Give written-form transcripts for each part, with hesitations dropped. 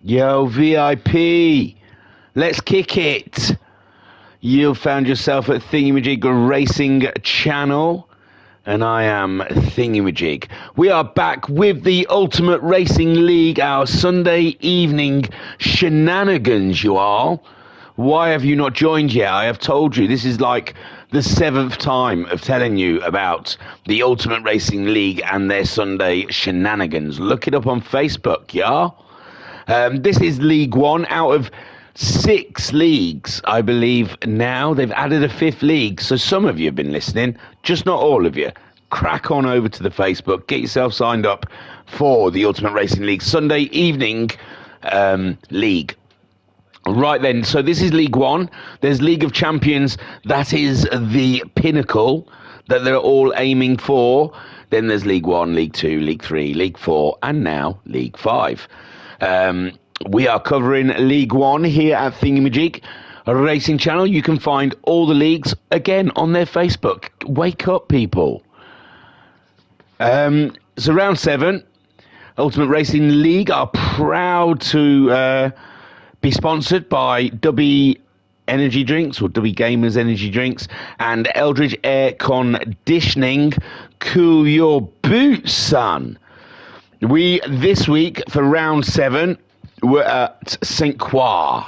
Yo, VIP, let's kick it. You've found yourself at Thingymajig Racing Channel, and I am Thingymajig. We are back with the Ultimate Racing League, our Sunday evening shenanigans, you all. Why have you not joined yet? I have told you, this is like the 7th time of telling you about the Ultimate Racing League and their Sunday shenanigans. Look it up on Facebook, y'all. This is League 1 out of 6 leagues, I believe now. They've added a 5th league, so some of you have been listening, just not all of you. Crack on over to the Facebook, get yourself signed up for the Ultimate Racing League Sunday evening league. Right then, so this is League 1. There's League of Champions, that is the pinnacle that they're all aiming for. Then there's League 1, League 2, League 3, League 4, and now League 5. We are covering League 1 here at Thingymajig Racing Channel. You can find all the leagues, again, on their Facebook. Wake up, people. So round 7, Ultimate Racing League are proud to be sponsored by Dubby Energy Drinks, or Dubby Gamers Energy Drinks, and Eldridge Air Conditioning. Cool your boots, son. This week, for round 7, we're at St. Croix.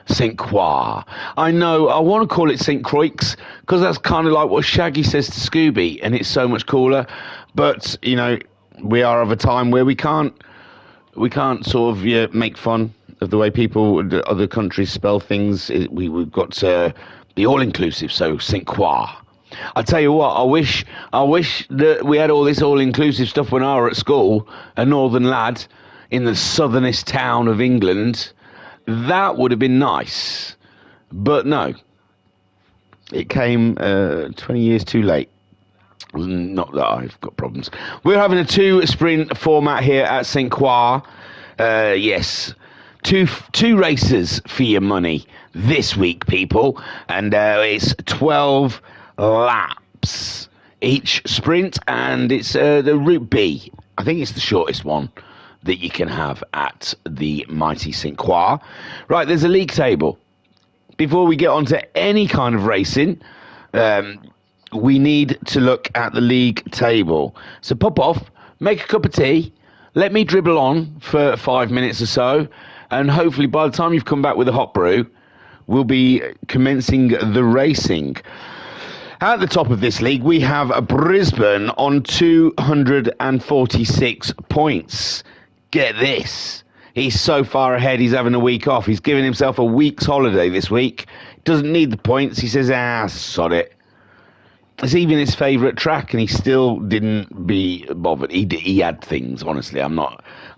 St. Croix. I know, I want to call it St. Croix, because that's kind of like what Shaggy says to Scooby, and it's so much cooler. But, you know, we are of a time where we can't sort of make fun of the way people, other countries spell things. We've got to be all-inclusive, so St. Croix. I tell you what, I wish that we had all this all-inclusive stuff when I was at school, a northern lad in the southernest town of England. That would have been nice. But no, it came 20 years too late. Not that I've got problems. We're having a 2-sprint format here at St. Croix. Yes, two races for your money this week, people. And it's 12 laps each sprint, and it's the Route B. I think it's the shortest one that you can have at the mighty St. Croix. Right, there's a league table. Before we get on to any kind of racing, we need to look at the league table. So pop off, make a cup of tea, let me dribble on for 5 minutes or so, and hopefully by the time you've come back with a hot brew, we'll be commencing the racing. At the top of this league, we have Brisbane on 246 points. Get this. He's so far ahead, he's having a week off. He's giving himself a week's holiday this week. Doesn't need the points. He says, sod it. It's even his favourite track, and he still didn't be bothered. He had things, honestly. I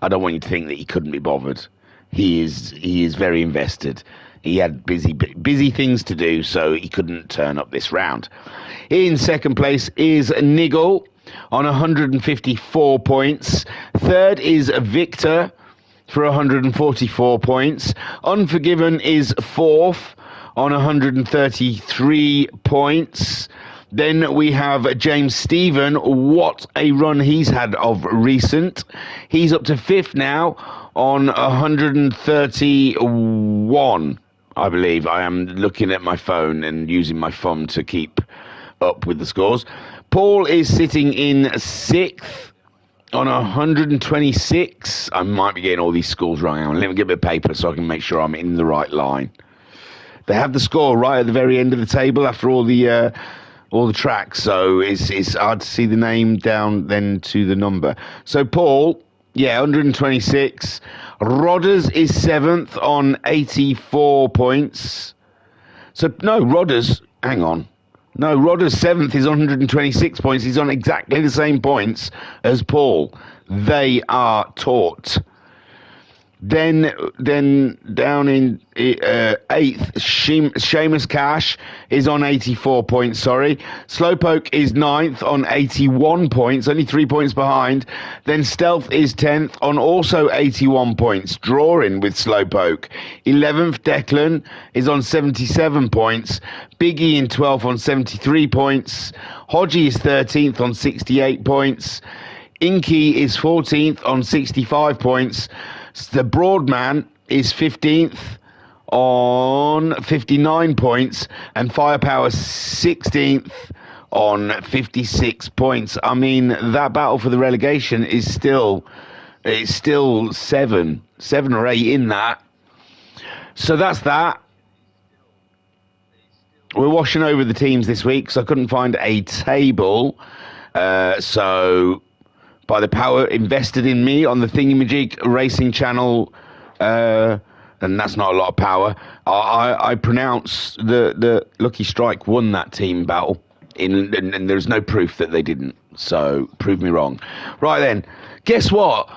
don't want you to think that he couldn't be bothered. He is very invested. He had busy things to do, so he couldn't turn up this round. In second place is Nigel on 154 points. Third is Victor for 144 points. Unforgiven is fourth on 133 points. Then we have James Stephen. What a run he's had of recent. He's up to 5th now on 131. I believe. I am looking at my phone and using my thumb to keep up with the scores. Paul is sitting in 6th on 126. I might be getting all these scores wrong. Let me get a bit of paper so I can make sure I'm in the right line. They have the score right at the very end of the table after all the tracks, so it's hard to see the name down then to the number. So Paul, 126. Rodders is 7th on 84 points. So, no, Rodders, hang on. No, Rodders 7th is on 126 points. He's on exactly the same points as Paul. They are taught. Then down in 8th, Seamus Cash is on 84 points, Slowpoke is 9th on 81 points, only 3 points behind. Then Stealth is 10th on also 81 points, drawing with Slowpoke. 11th, Declan is on 77 points. Biggie in 12th on 73 points. Hodgie is 13th on 68 points. Inky is 14th on 65 points. The Broadman is 15th on 59 points, and Firepower 16th on 56 points. I mean, that battle for the relegation is still seven or eight in that. So that's that. We're washing over the teams this week, so I couldn't find a table. So by the power invested in me on the Thingymajig Racing channel, and that's not a lot of power, I pronounce the Lucky Strike won that team battle, and there's no proof that they didn't. So prove me wrong. Right then, guess what?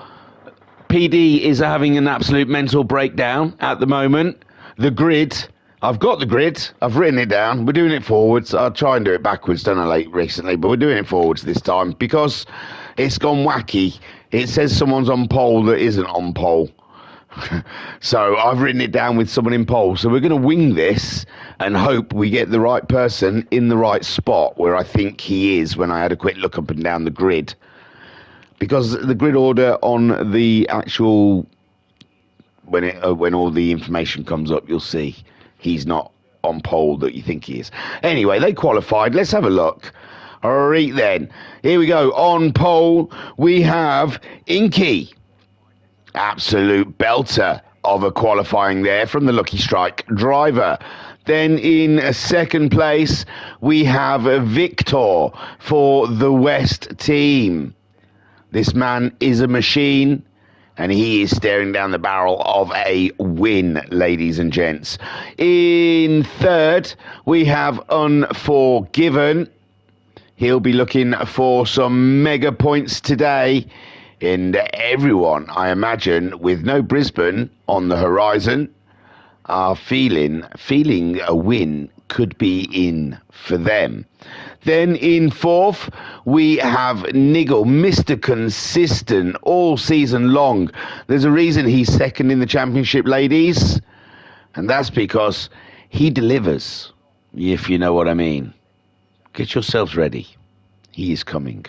PD is having an absolute mental breakdown at the moment. The grid. I've got the grid. I've written it down. We're doing it forwards. I'll try and do it backwards, don't I, late recently, but we're doing it forwards this time because it's gone wacky. It says someone's on pole that isn't on pole. So I've written it down with someone in pole. So we're going to wing this and hope we get the right person in the right spot where I think he is when I had a quick look up and down the grid. Because the grid order on the actual, when all the information comes up, you'll see he's not on pole that you think he is. Anyway, they qualified. Let's have a look. All right, then. Here we go. On pole, we have Inky. Absolute belter of a qualifying there from the Lucky Strike driver. Then in second place, we have Victor for the West team. This man is a machine, and he is staring down the barrel of a win, ladies and gents. In third, we have Unforgiven. He'll be looking for some mega points today. And everyone, I imagine, with no Brisbane on the horizon, are feeling a win could be in for them. Then in fourth, we have Niggle, Mr. Consistent all season long. There's a reason he's second in the championship, ladies, and that's because he delivers, if you know what I mean. Get yourselves ready. He is coming.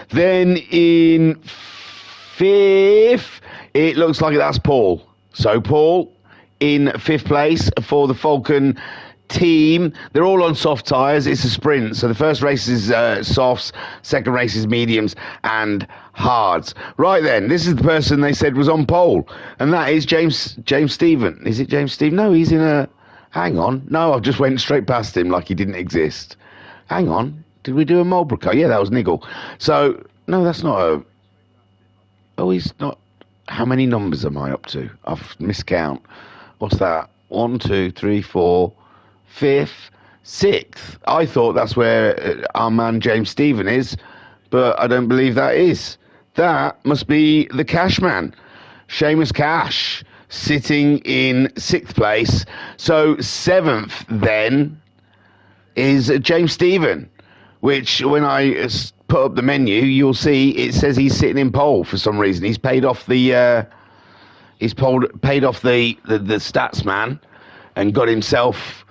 Then in fifth, it looks like that's Paul. So Paul in fifth place for the Falcon team. They're all on soft tyres. It's a sprint. So the first race is softs, second race is mediums and hards. Right then, this is the person they said was on pole, and that is James Stephen. Is it James Stephen? No, he's in a... Hang on. No, I just went straight past him like he didn't exist. Hang on. Did we do a Marlborough car? Yeah, that was Niggle. So, no, that's not a... Oh, he's not... How many numbers am I up to? I've miscount. What's that? 1, 2, 3, 4... Fifth, sixth. I thought that's where our man James Stephen is, but I don't believe that is. That must be the Cash man, Seamus Cash, sitting in sixth place. So seventh then is James Stephen, which when I put up the menu, you'll see it says he's sitting in pole for some reason. He's paid off the paid off the stats man and got himself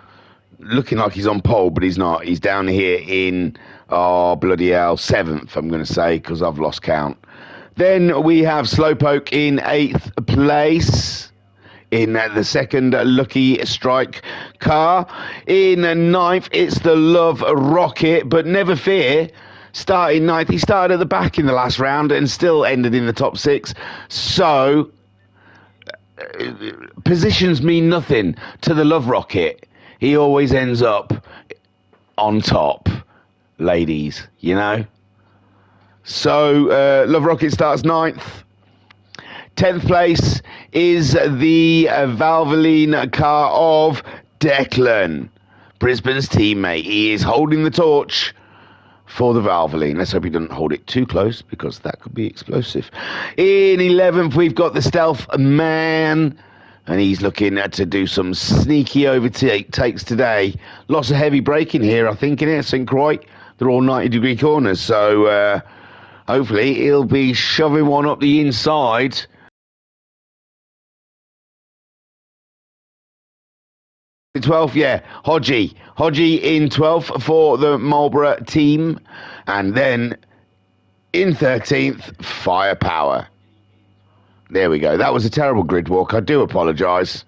looking like he's on pole, but he's not. He's down here in, oh, bloody hell, seventh, I'm going to say, because I've lost count. Then we have Slowpoke in eighth place in the second Lucky Strike car. In ninth, it's the Love Rocket, but never fear, starting ninth. He started at the back in the last round and still ended in the top six. So, positions mean nothing to the Love Rocket. He always ends up on top, ladies, you know. So, Love Rocket starts ninth. 10th place is the Valvoline car of Declan, Brisbane's teammate. He is holding the torch for the Valvoline. Let's hope he doesn't hold it too close, because that could be explosive. In 11th, we've got the Stealth Man, and he's looking to do some sneaky overtakes today. Lots of heavy braking here, I think, in it, St. Croix. They're all 90-degree corners, so hopefully he'll be shoving one up the inside. In 12th, yeah, Hodgie in 12th for the Marlborough team. And then in 13th, Firepower. There we go. That was a terrible grid walk. I do apologise.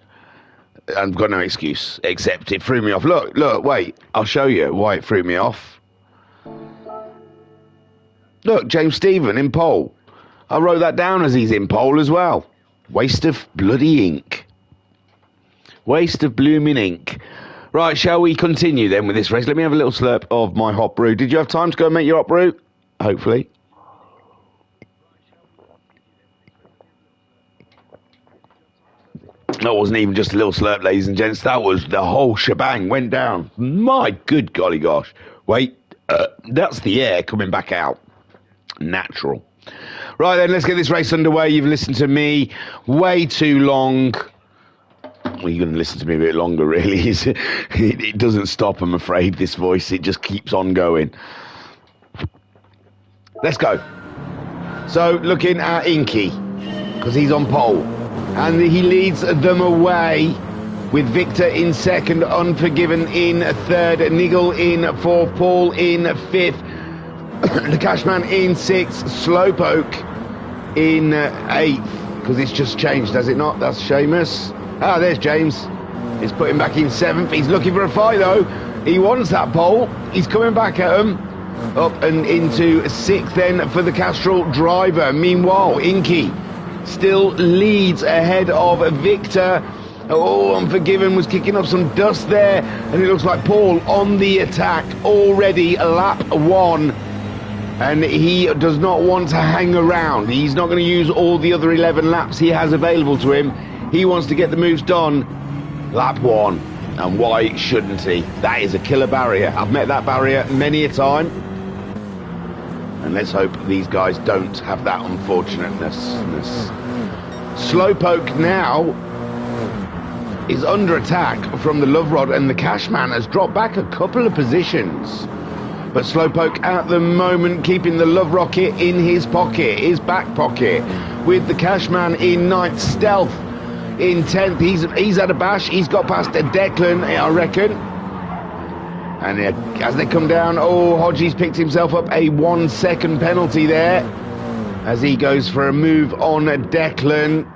I've got no excuse, except it threw me off. Look, wait. I'll show you why it threw me off. Look, James Stephen in pole. I wrote that down as he's in pole as well. Waste of bloody ink. Waste of blooming ink. Right, shall we continue then with this race? Let me have a little slurp of my hot brew. Did you have time to go and make your hot brew? Hopefully. That wasn't even just a little slurp, ladies and gents. That was the whole shebang. Went down. My good golly gosh. Wait, that's the air coming back out. Natural. Right then, let's get this race underway. You've listened to me way too long. Well, you're going to listen to me a bit longer, really. It doesn't stop, I'm afraid, this voice. It just keeps on going. Let's go. So, looking at Inky, because he's on pole. And he leads them away with Victor in second, Unforgiven in third, Nigel in fourth, Paul in fifth, the Cashman in sixth, Slowpoke in eighth, because it's just changed, has it not? That's Seamus. Ah, there's James. He's put him back in seventh. He's looking for a fight, though. He wants that pole. He's coming back at him. Up and into sixth then for the Castrol driver. Meanwhile, Inky still leads ahead of Victor. Oh, Unforgiven was kicking up some dust there. And it looks like Paul on the attack already. Lap one. And he does not want to hang around. He's not going to use all the other 11 laps he has available to him. He wants to get the moves done. Lap one. And why shouldn't he? That is a killer barrier. I've met that barrier many a time. And let's hope these guys don't have that unfortunateness. Slowpoke now is under attack from the Love Rod, and the Cashman has dropped back a couple of positions. But Slowpoke at the moment keeping the Love Rocket in his pocket, his back pocket, with the Cashman in ninth, Stealth in 10th. He's had a bash. He's got past Declan, I reckon. And as they come down, Hodgie's picked himself up a 1 second penalty there as he goes for a move on Declan.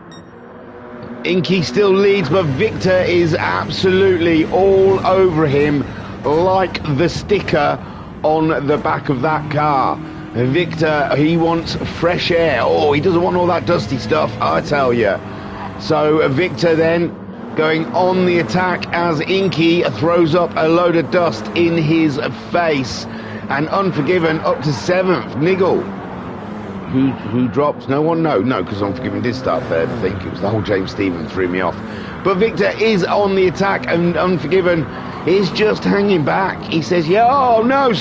Inky still leads, but Victor is absolutely all over him like the sticker on the back of that car. Victor, he wants fresh air. He doesn't want all that dusty stuff, I tell you. So Victor then going on the attack as Inky throws up a load of dust in his face. And Unforgiven up to 7th. Nigel, who dropped? No one? No, because Unforgiven did start third, I think. It was the whole James Stephen threw me off. But Victor is on the attack, and Unforgiven is just hanging back. He says, no,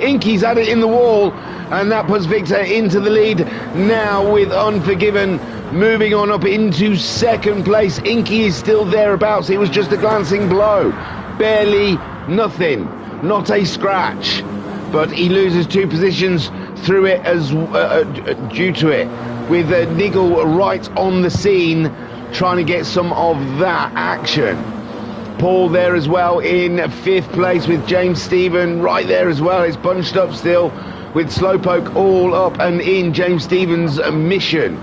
Inky's had it in the wall. And that puts Victor into the lead now with Unforgiven moving on up into second place. Inky is still thereabouts. It was just a glancing blow. Barely nothing. Not a scratch. But he loses 2 positions through it as due to it. With Nigel right on the scene trying to get some of that action. Paul there as well in 5th place with James Stephen right there as well. It's bunched up still with Slowpoke all up and in James Stephen's mission.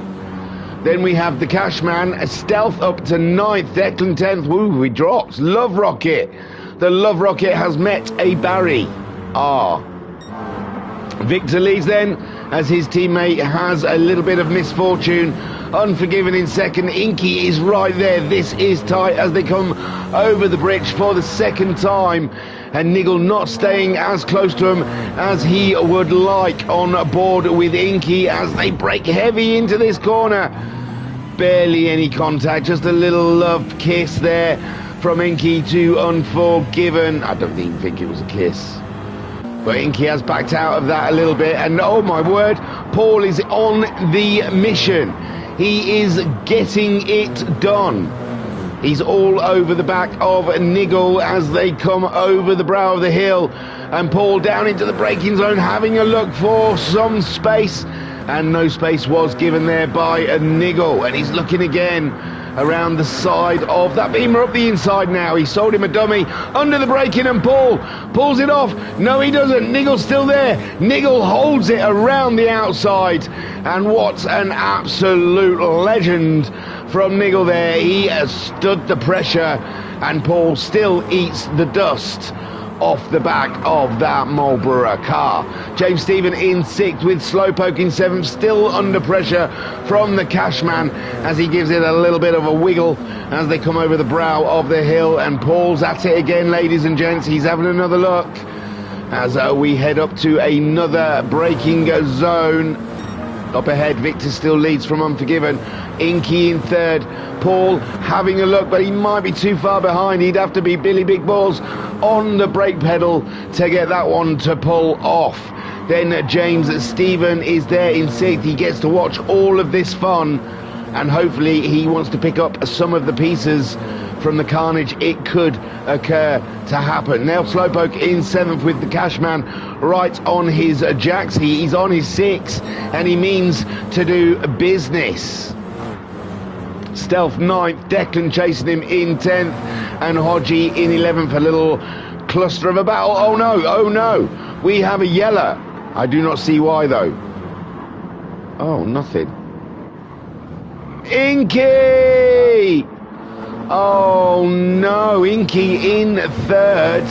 Then we have the Cashman, Stealth up to 9th, Declan 10th. Woo, he drops. Love Rocket. The Love Rocket has met a Barry. Victor leads then as his teammate has a little bit of misfortune. Unforgiven in second. Inky is right there. This is tight as they come over the bridge for the second time. And Nigel not staying as close to him as he would like on board with Inky as they break heavy into this corner. Barely any contact, just a little love kiss there from Inky to Unforgiven. I don't even think it was a kiss. But Inky has backed out of that a little bit. And oh my word, Paul is on the mission. He is getting it done. He's all over the back of Nigel as they come over the brow of the hill. And Paul down into the braking zone, having a look for some space. And no space was given there by Nigel. And he's looking again. around the side of that Beamer, up the inside now. He sold him a dummy under the braking, and Paul pulls it off. No, he doesn't. Niggle's still there. Niggle holds it around the outside, and what an absolute legend from Niggle there. He has stood the pressure, and Paul still eats the dust off the back of that Marlborough car. James Stephen in 6th with Slowpoke in 7th, still under pressure from the Cashman as he gives it a little bit of a wiggle as they come over the brow of the hill, and Paul's at it again, ladies and gents. He's having another look as we head up to another braking zone. Up ahead, Victor still leads from Unforgiven. Inky in 3rd. Paul having a look, but he might be too far behind. He'd have to be Billy Big Balls on the brake pedal to get that one to pull off. Then James Stephen is there in 6th. He gets to watch all of this fun, and hopefully he wants to pick up some of the pieces from the carnage it could occur to happen. Now Slowpoke in 7th with the Cashman right on his jacks. He's on his 6, and he means to do business. Stealth 9th, Declan chasing him in 10th, and Hodgie in 11th. A little cluster of a battle. Oh no, we have a yeller. I do not see why though. Oh, nothing. Inky! Oh no, Inky in 3rd.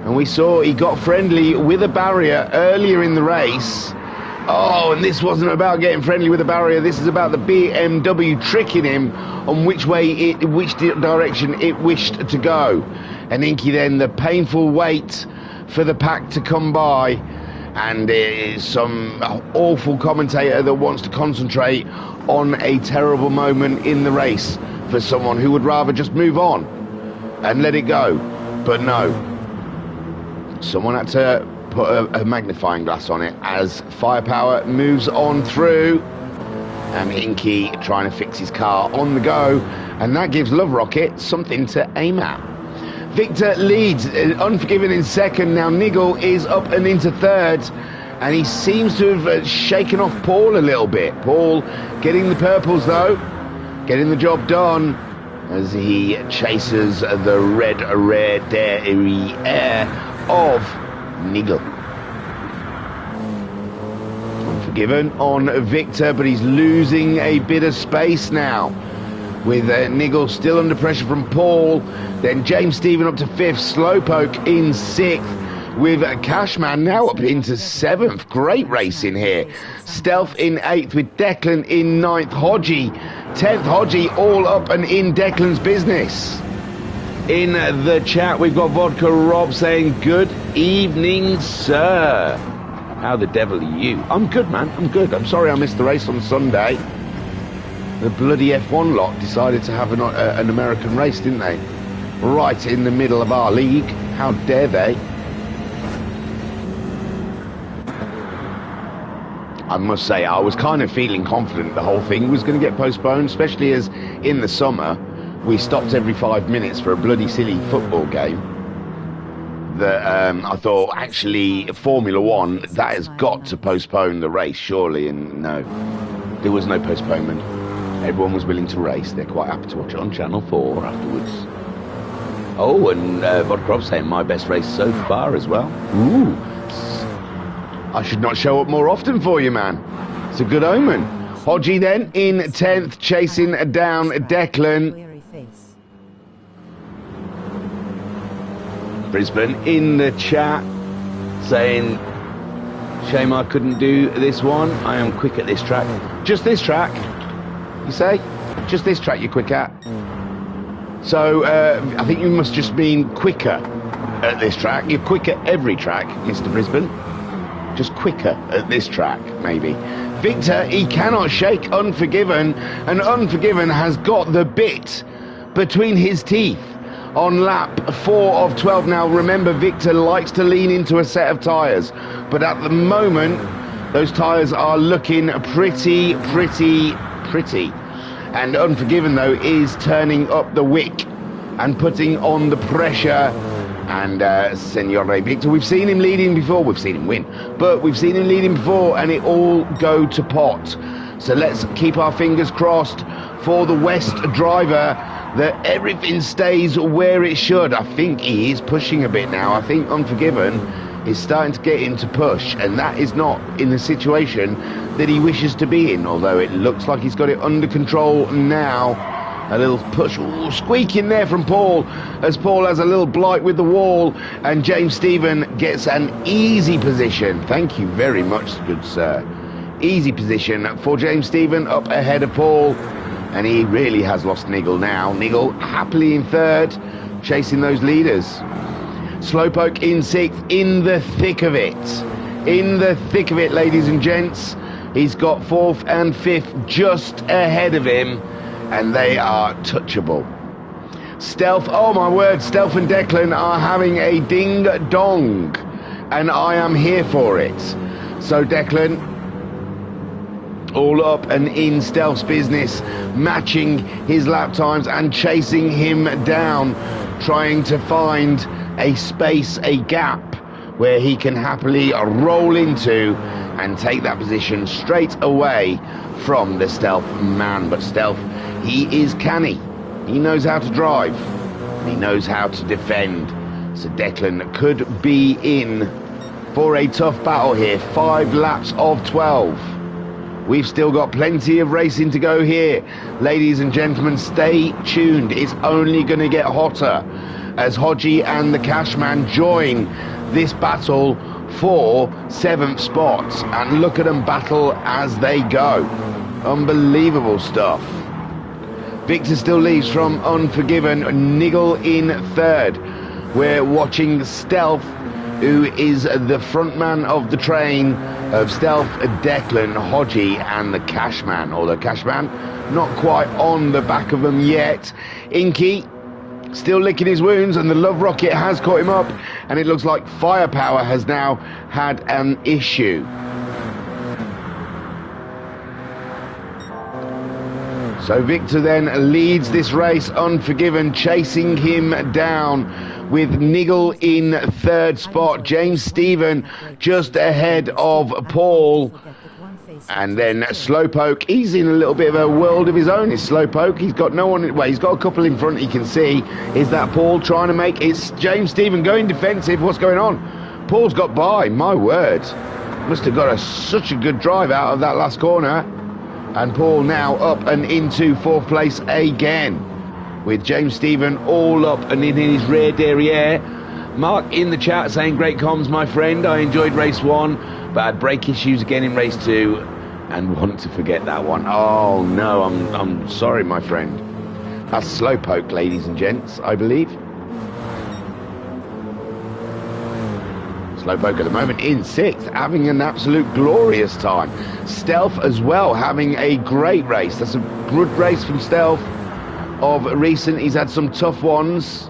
And we saw he got friendly with a barrier earlier in the race. Oh, and this wasn't about getting friendly with a barrier. This is about the BMW tricking him on which direction it wished to go. And Inky then, the painful wait for the pack to come by, and some awful commentator that wants to concentrate on a terrible moment in the race for someone who would rather just move on and let it go. But no, someone had to put a magnifying glass on it as Firepower moves on through, and Inky trying to fix his car on the go, and that gives Love Rocket something to aim at. Victor leads, Unforgiven in 2nd. Now Niggle is up and into 3rd, and he seems to have shaken off Paul a little bit. Paul getting the purples though, getting the job done as he chases the red dairy air of Niggle. Unforgiven on Victor, but he's losing a bit of space now with Niggle still under pressure from Paul. Then James Stephen up to 5th, Slowpoke in 6th with Cashman now up into 7th. Great racing here. Stealth in 8th with Declan in 9th. Hodgie 10th. Hodgie all up and in Declan's business. In the chat we've got Vodka Rob saying, good evening sir, how the devil are you? I'm good, man, I'm good. I'm sorry I missed the race on Sunday. The bloody F1 lot decided to have an American race, didn't they? Right in the middle of our league. How dare they? I must say, I was kind of feeling confident the whole thing was going to get postponed, especially as in the summer we stopped every 5 minutes for a bloody silly football game. That I thought, actually, Formula One, that has got to postpone the race, surely. And no, there was no postponement. Everyone was willing to race. They're quite happy to watch it on Channel 4 afterwards. Oh, and Vodka saying my best race so far as well. Ooh, I should not show up more often for you, man. It's a good omen. Hodgie then in 10th, chasing down Declan. Brisbane in the chat saying, shame I couldn't do this one. I am quick at this track. Just this track, you say? Just this track you're quick at? So I think you must just mean quicker at this track. You're quick at every track, Mr. Brisbane. Just quicker at this track, maybe. Victor, he cannot shake Unforgiven, and Unforgiven has got the bit between his teeth on lap 4 of 12. Now remember, Victor likes to lean into a set of tyres, but at the moment those tyres are looking pretty. And Unforgiven though is turning up the wick and putting on the pressure. And Senor Victor, we've seen him leading before, we've seen him win, but we've seen him leading before and it all go to pot. So let's keep our fingers crossed for the West driver, that everything stays where it should. I think he is pushing a bit now. I think Unforgiven is starting to get into push, and that is not in the situation that he wishes to be in, although it looks like he's got it under control now. A little push, ooh, squeak in there from Paul, as Paul has a little blight with the wall, and James Stephen gets an easy position. Thank you very much, good sir. Easy position for James Stephen, up ahead of Paul, and he really has lost Niggle now. Niggle happily in third, chasing those leaders. Slowpoke in sixth, in the thick of it. In the thick of it, ladies and gents. He's got fourth and fifth just ahead of him, and they are touchable. Stealth, oh my word, Stealth and Declan are having a ding-dong, and I am here for it. So Declan, all up and in Stealth's business, matching his lap times and chasing him down, trying to find a space, a gap, where he can happily roll into and take that position straight away from the Stealth man. But Stealth, he is canny. He knows how to drive. He knows how to defend. So Declan could be in for a tough battle here. 5 laps of 12. We've still got plenty of racing to go here. Ladies and gentlemen, stay tuned. It's only going to get hotter as Hodgie and the Cashman join this battle for 7th spot. And look at them battle as they go. Unbelievable stuff. Victor still leads from Unforgiven. Niggle in third. We're watching Stealth, who is the front man of the train of Stealth, Declan, Hodgie and the Cashman. Although Cashman not quite on the back of them yet. Inky still licking his wounds, and the Love Rocket has caught him up, and it looks like Firepower has now had an issue. So Victor then leads this race, Unforgiven chasing him down with Niggle in third spot. James Stephen just ahead of Paul. And then Slowpoke, he's in a little bit of a world of his own, is Slowpoke. He's got no one, well, he's got a couple in front he can see. Is that Paul trying to make, it's James Stephen going defensive, what's going on? Paul's got by, my word. Must have got such a good drive out of that last corner. And Paul now up and into 4th place again, with James Stephen all up and in his rear derriere. Mark in the chat saying, great comms, my friend. I enjoyed race 1, but I had brake issues again in race 2 and want to forget that one. Oh no, I'm sorry, my friend. That's Slowpoke, ladies and gents, I believe. Slowpoke at the moment in 6th, having an absolute glorious time. Stealth as well, having a great race. That's a good race from Stealth of recent. He's had some tough ones.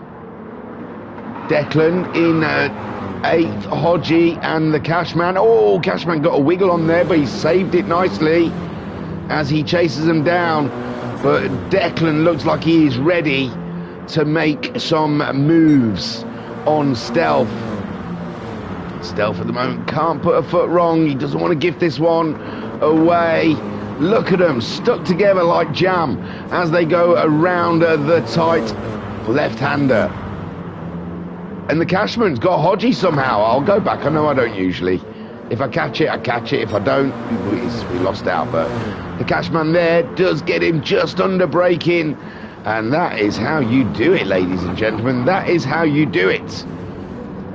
Declan in 8th, Hodgie and the Cashman. Oh, Cashman got a wiggle on there, but he saved it nicely as he chases them down. But Declan looks like he is ready to make some moves on Stealth. Stealth at the moment can't put a foot wrong. He doesn't want to give this one away. Look at them stuck together like jam as they go around the tight left-hander. And the Cashman's got Hodgie somehow. I'll go back. I know I don't usually. If I catch it, I catch it. If I don't, we lost out. But the Cashman there does get him just under braking. And that is how you do it, ladies and gentlemen. That is how you do it.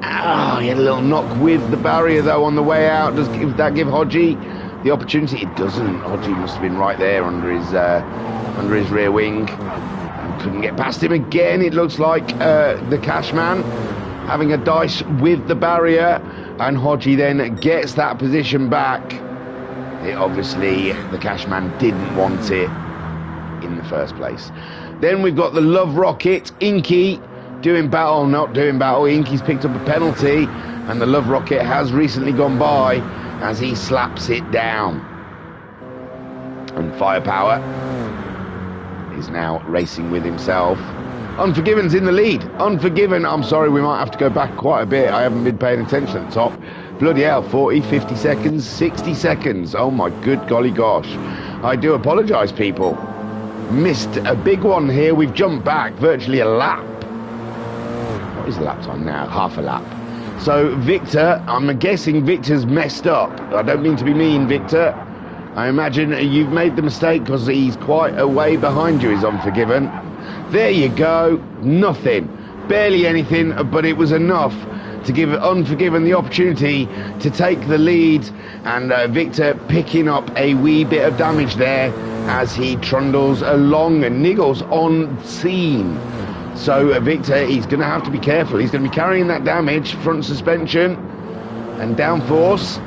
Ah, he had a little knock with the barrier though on the way out. Does that give Hodgie the opportunity? It doesn't. Hodgie must have been right there under his rear wing. And couldn't get past him again. It looks like the Cashman having a dice with the barrier, and Hodgie then gets that position back. It obviously, the Cashman didn't want it in the first place. Then we've got the Love Rocket, Inky, doing battle, not doing battle. Inky's picked up a penalty, and the Love Rocket has recently gone by as he slaps it down. And Firepower is now racing with himself. Unforgiven's in the lead. Unforgiven, I'm sorry, we might have to go back quite a bit. I haven't been paying attention at the top. Bloody hell, 40, 50 seconds, 60 seconds. Oh my good golly gosh. I do apologise, people. missed a big one here. We've jumped back virtually a lap. What is the lap time now? Half a lap. So Victor, I'm guessing Victor's messed up. I don't mean to be mean, Victor. I imagine you've made the mistake because he's quite a way behind you, is Unforgiven. There you go. Nothing. Barely anything, but it was enough to give Unforgiven the opportunity to take the lead, and Victor picking up a wee bit of damage there as he trundles along and niggles on scene. So Victor, he's going to have to be careful. He's going to be carrying that damage, front suspension and downforce,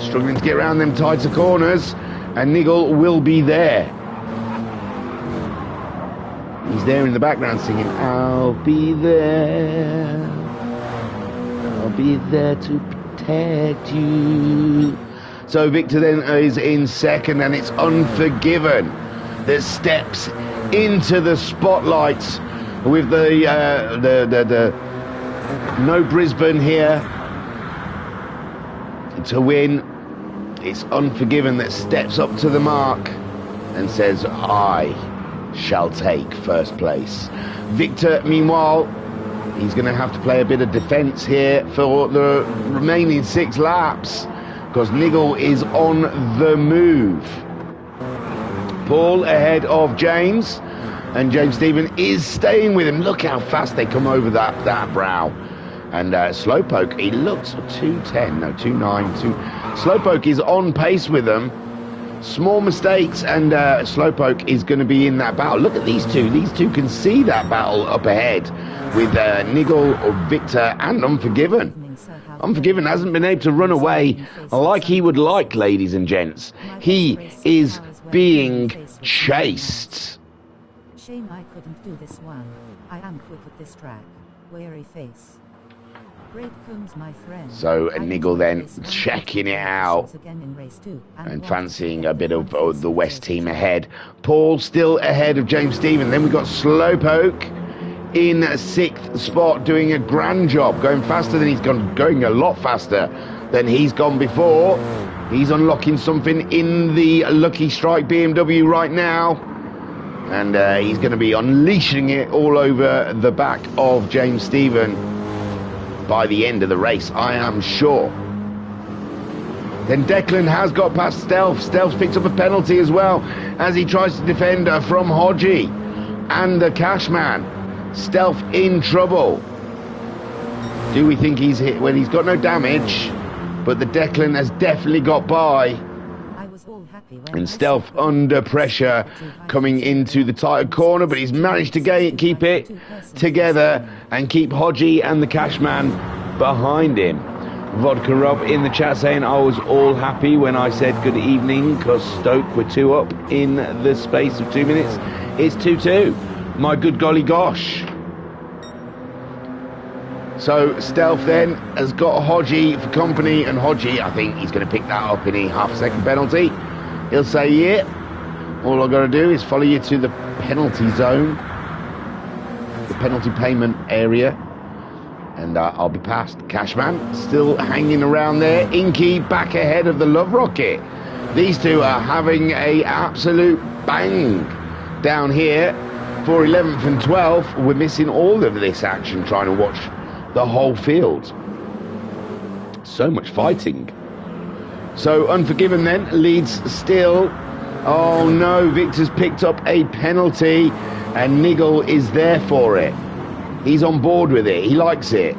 struggling to get around them tighter corners, and Niggle will be there. He's there in the background singing, I'll be there, I'll be there to protect you. So Victor then is in second, and it's Unforgiven that steps into the spotlight with the no Brisbane here to win. It's Unforgiven that steps up to the mark and says, I shall take first place. Victor, meanwhile, he's going to have to play a bit of defence here for the remaining 6 laps, because Niggle is on the move. Paul ahead of James, and James Stephen is staying with him. Look how fast they come over that brow. And Slowpoke, he looks 2:10, no, 2:9. Slowpoke is on pace with them. Small mistakes, and Slowpoke is going to be in that battle. Look at these two. These two can see that battle up ahead with Niggle, or Victor, and Unforgiven. Unforgiven hasn't been able to run away like he would like, ladies and gents. He is being chased. Shame I couldn't do this one. I am quick at this track. Weary face. Great comes my friend. So Niggle then checking it out and fancying a bit of the West team ahead. Paul still ahead of James Stephen. Then we've got Slowpoke in 6th spot, doing a grand job, going faster than he's gone, going a lot faster than he's gone before. He's unlocking something in the Lucky Strike BMW right now, and he's going to be unleashing it all over the back of James Stephen by the end of the race, I am sure. Then Declan has got past Stealth. Stealth's picked up a penalty as well as he tries to defend from Hodgie and the Cashman. Stealth in trouble. Do we think he's hit? Well, he's got no damage, but the Declan has definitely got by. And Stealth under pressure coming into the tighter corner, but he's managed to keep it together and keep Hodgie and the Cashman behind him. Vodka Rob in the chat saying I was all happy when I said good evening because Stoke were 2 up in the space of 2 minutes. It's 2-2. My good golly gosh. So Stealth then has got Hodgie for company, and Hodgie, I think he's going to pick that up in a half-second penalty. He'll say, yeah, all I've got to do is follow you to the penalty zone, the penalty payment area, and I'll be past. Cashman still hanging around there. Inky back ahead of the Love Rocket. These two are having a absolute bang down here for 11th and 12th. We're missing all of this action trying to watch the whole field. So much fighting. So Unforgiven then leads still. Oh no, Victor's picked up a penalty and Niggle is there for it. He's on board with it. He likes it.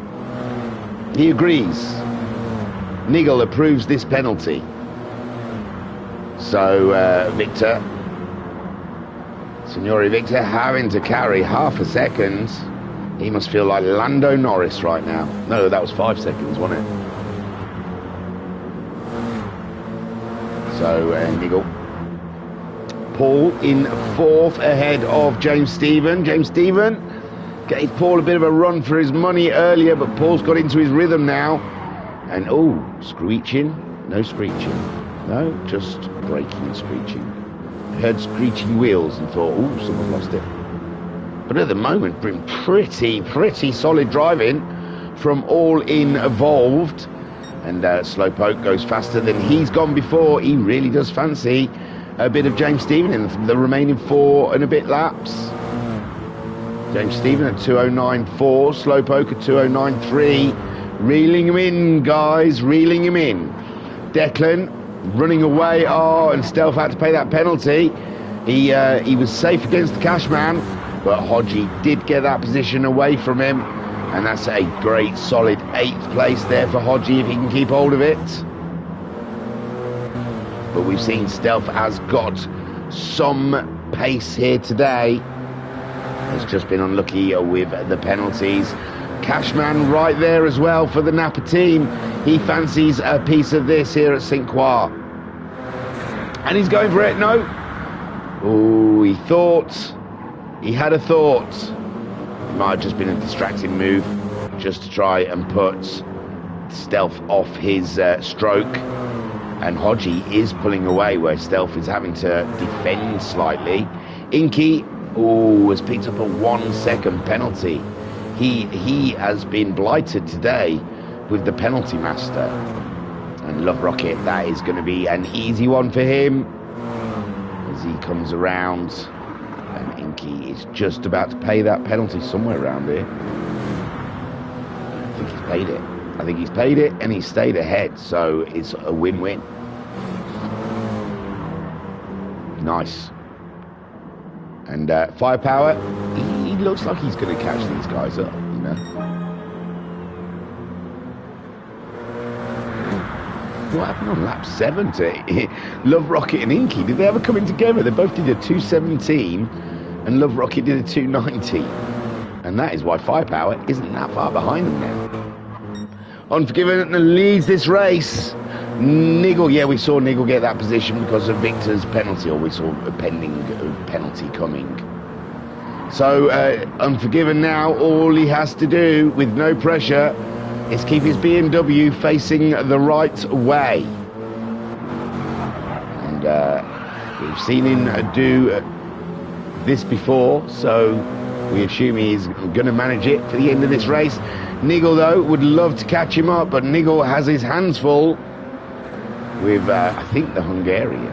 He agrees. Niggle approves this penalty. So Victor, Signori Victor, having to carry half a second. He must feel like Lando Norris right now. No, that was 5 seconds, wasn't it? So Niggle. Paul in 4th ahead of James Stephen. James Stephen gave Paul a bit of a run for his money earlier, but Paul's got into his rhythm now. And oh, screeching. No screeching. No, just braking and screeching. Heard screeching wheels and thought, oh, someone lost it. But at the moment, been pretty solid driving from all involved. And Slowpoke goes faster than he's gone before. He really does fancy a bit of James Stephen in the remaining 4 and a bit laps. James Stephen at 209.4, Slowpoke at 209.3. Reeling him in, guys, reeling him in. Declan running away, and Stealth had to pay that penalty. He was safe against the Cashman, but Hodgie did get that position away from him, and that's a great solid 8th place there for Hodgie if he can keep hold of it. But we've seen Stealth has got some pace here today. Has just been unlucky with the penalties. Cashman right there as well for the Napa team. He fancies a piece of this here at St. Croix. And he's going for it. No. Oh, he had a thought. It might have just been a distracting move just to try and put Stealth off his stroke. And Hodgie is pulling away where Stealth is having to defend slightly. Inky, has picked up a 1 second penalty. He has been blighted today with the penalty master. And Love Rocket, that is going to be an easy one for him as he comes around. And Inky is just about to pay that penalty somewhere around here. I think he's paid it. I think he's paid it and he's stayed ahead, so it's a win-win. Nice. And Firepower, he looks like he's going to catch these guys up, you know. What happened on lap 7 to Love Rocket and Inky? Did they ever come in together? They both did a 217 and Love Rocket did a 290. And that is why Firepower isn't that far behind them now. Unforgiven leads this race. Niggle, yeah, we saw Niggle get that position because of Victor's penalty, or we saw a pending penalty coming. So, Unforgiven now, all he has to do with no pressure is keep his BMW facing the right way. And we've seen him do this before, so we assume he's going to manage it for the end of this race. Niggle, though, would love to catch him up, but Niggle has his hands full with, I think, the Hungarian.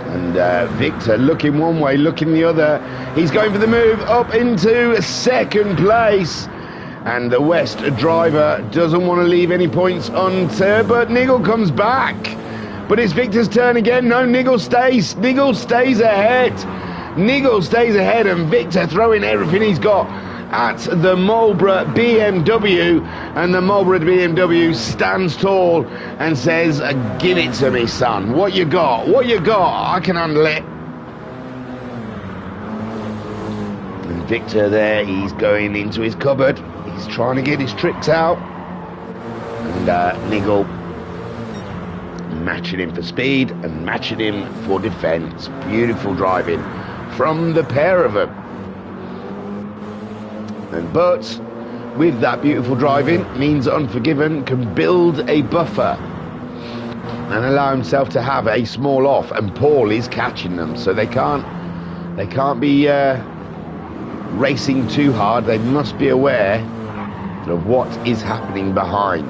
And Victor looking one way, looking the other. He's going for the move up into second place. And the West driver doesn't want to leave any points unturned, but Niggle comes back. But it's Victor's turn again. No, Niggle stays. Niggle stays ahead. Niggle stays ahead, and Victor throwing everything he's got at the Marlboro BMW, and the Marlboro BMW stands tall and says, give it to me, son. What you got? What you got? I can handle it. And Victor there, he's going into his cupboard. He's trying to get his tricks out. And Niggle matching him for speed and matching him for defence. Beautiful driving from the pair of them. But with that beautiful driving means Unforgiven can build a buffer and allow himself to have a small off, and Paul is catching them, so they can't be racing too hard. They must be aware of what is happening behind.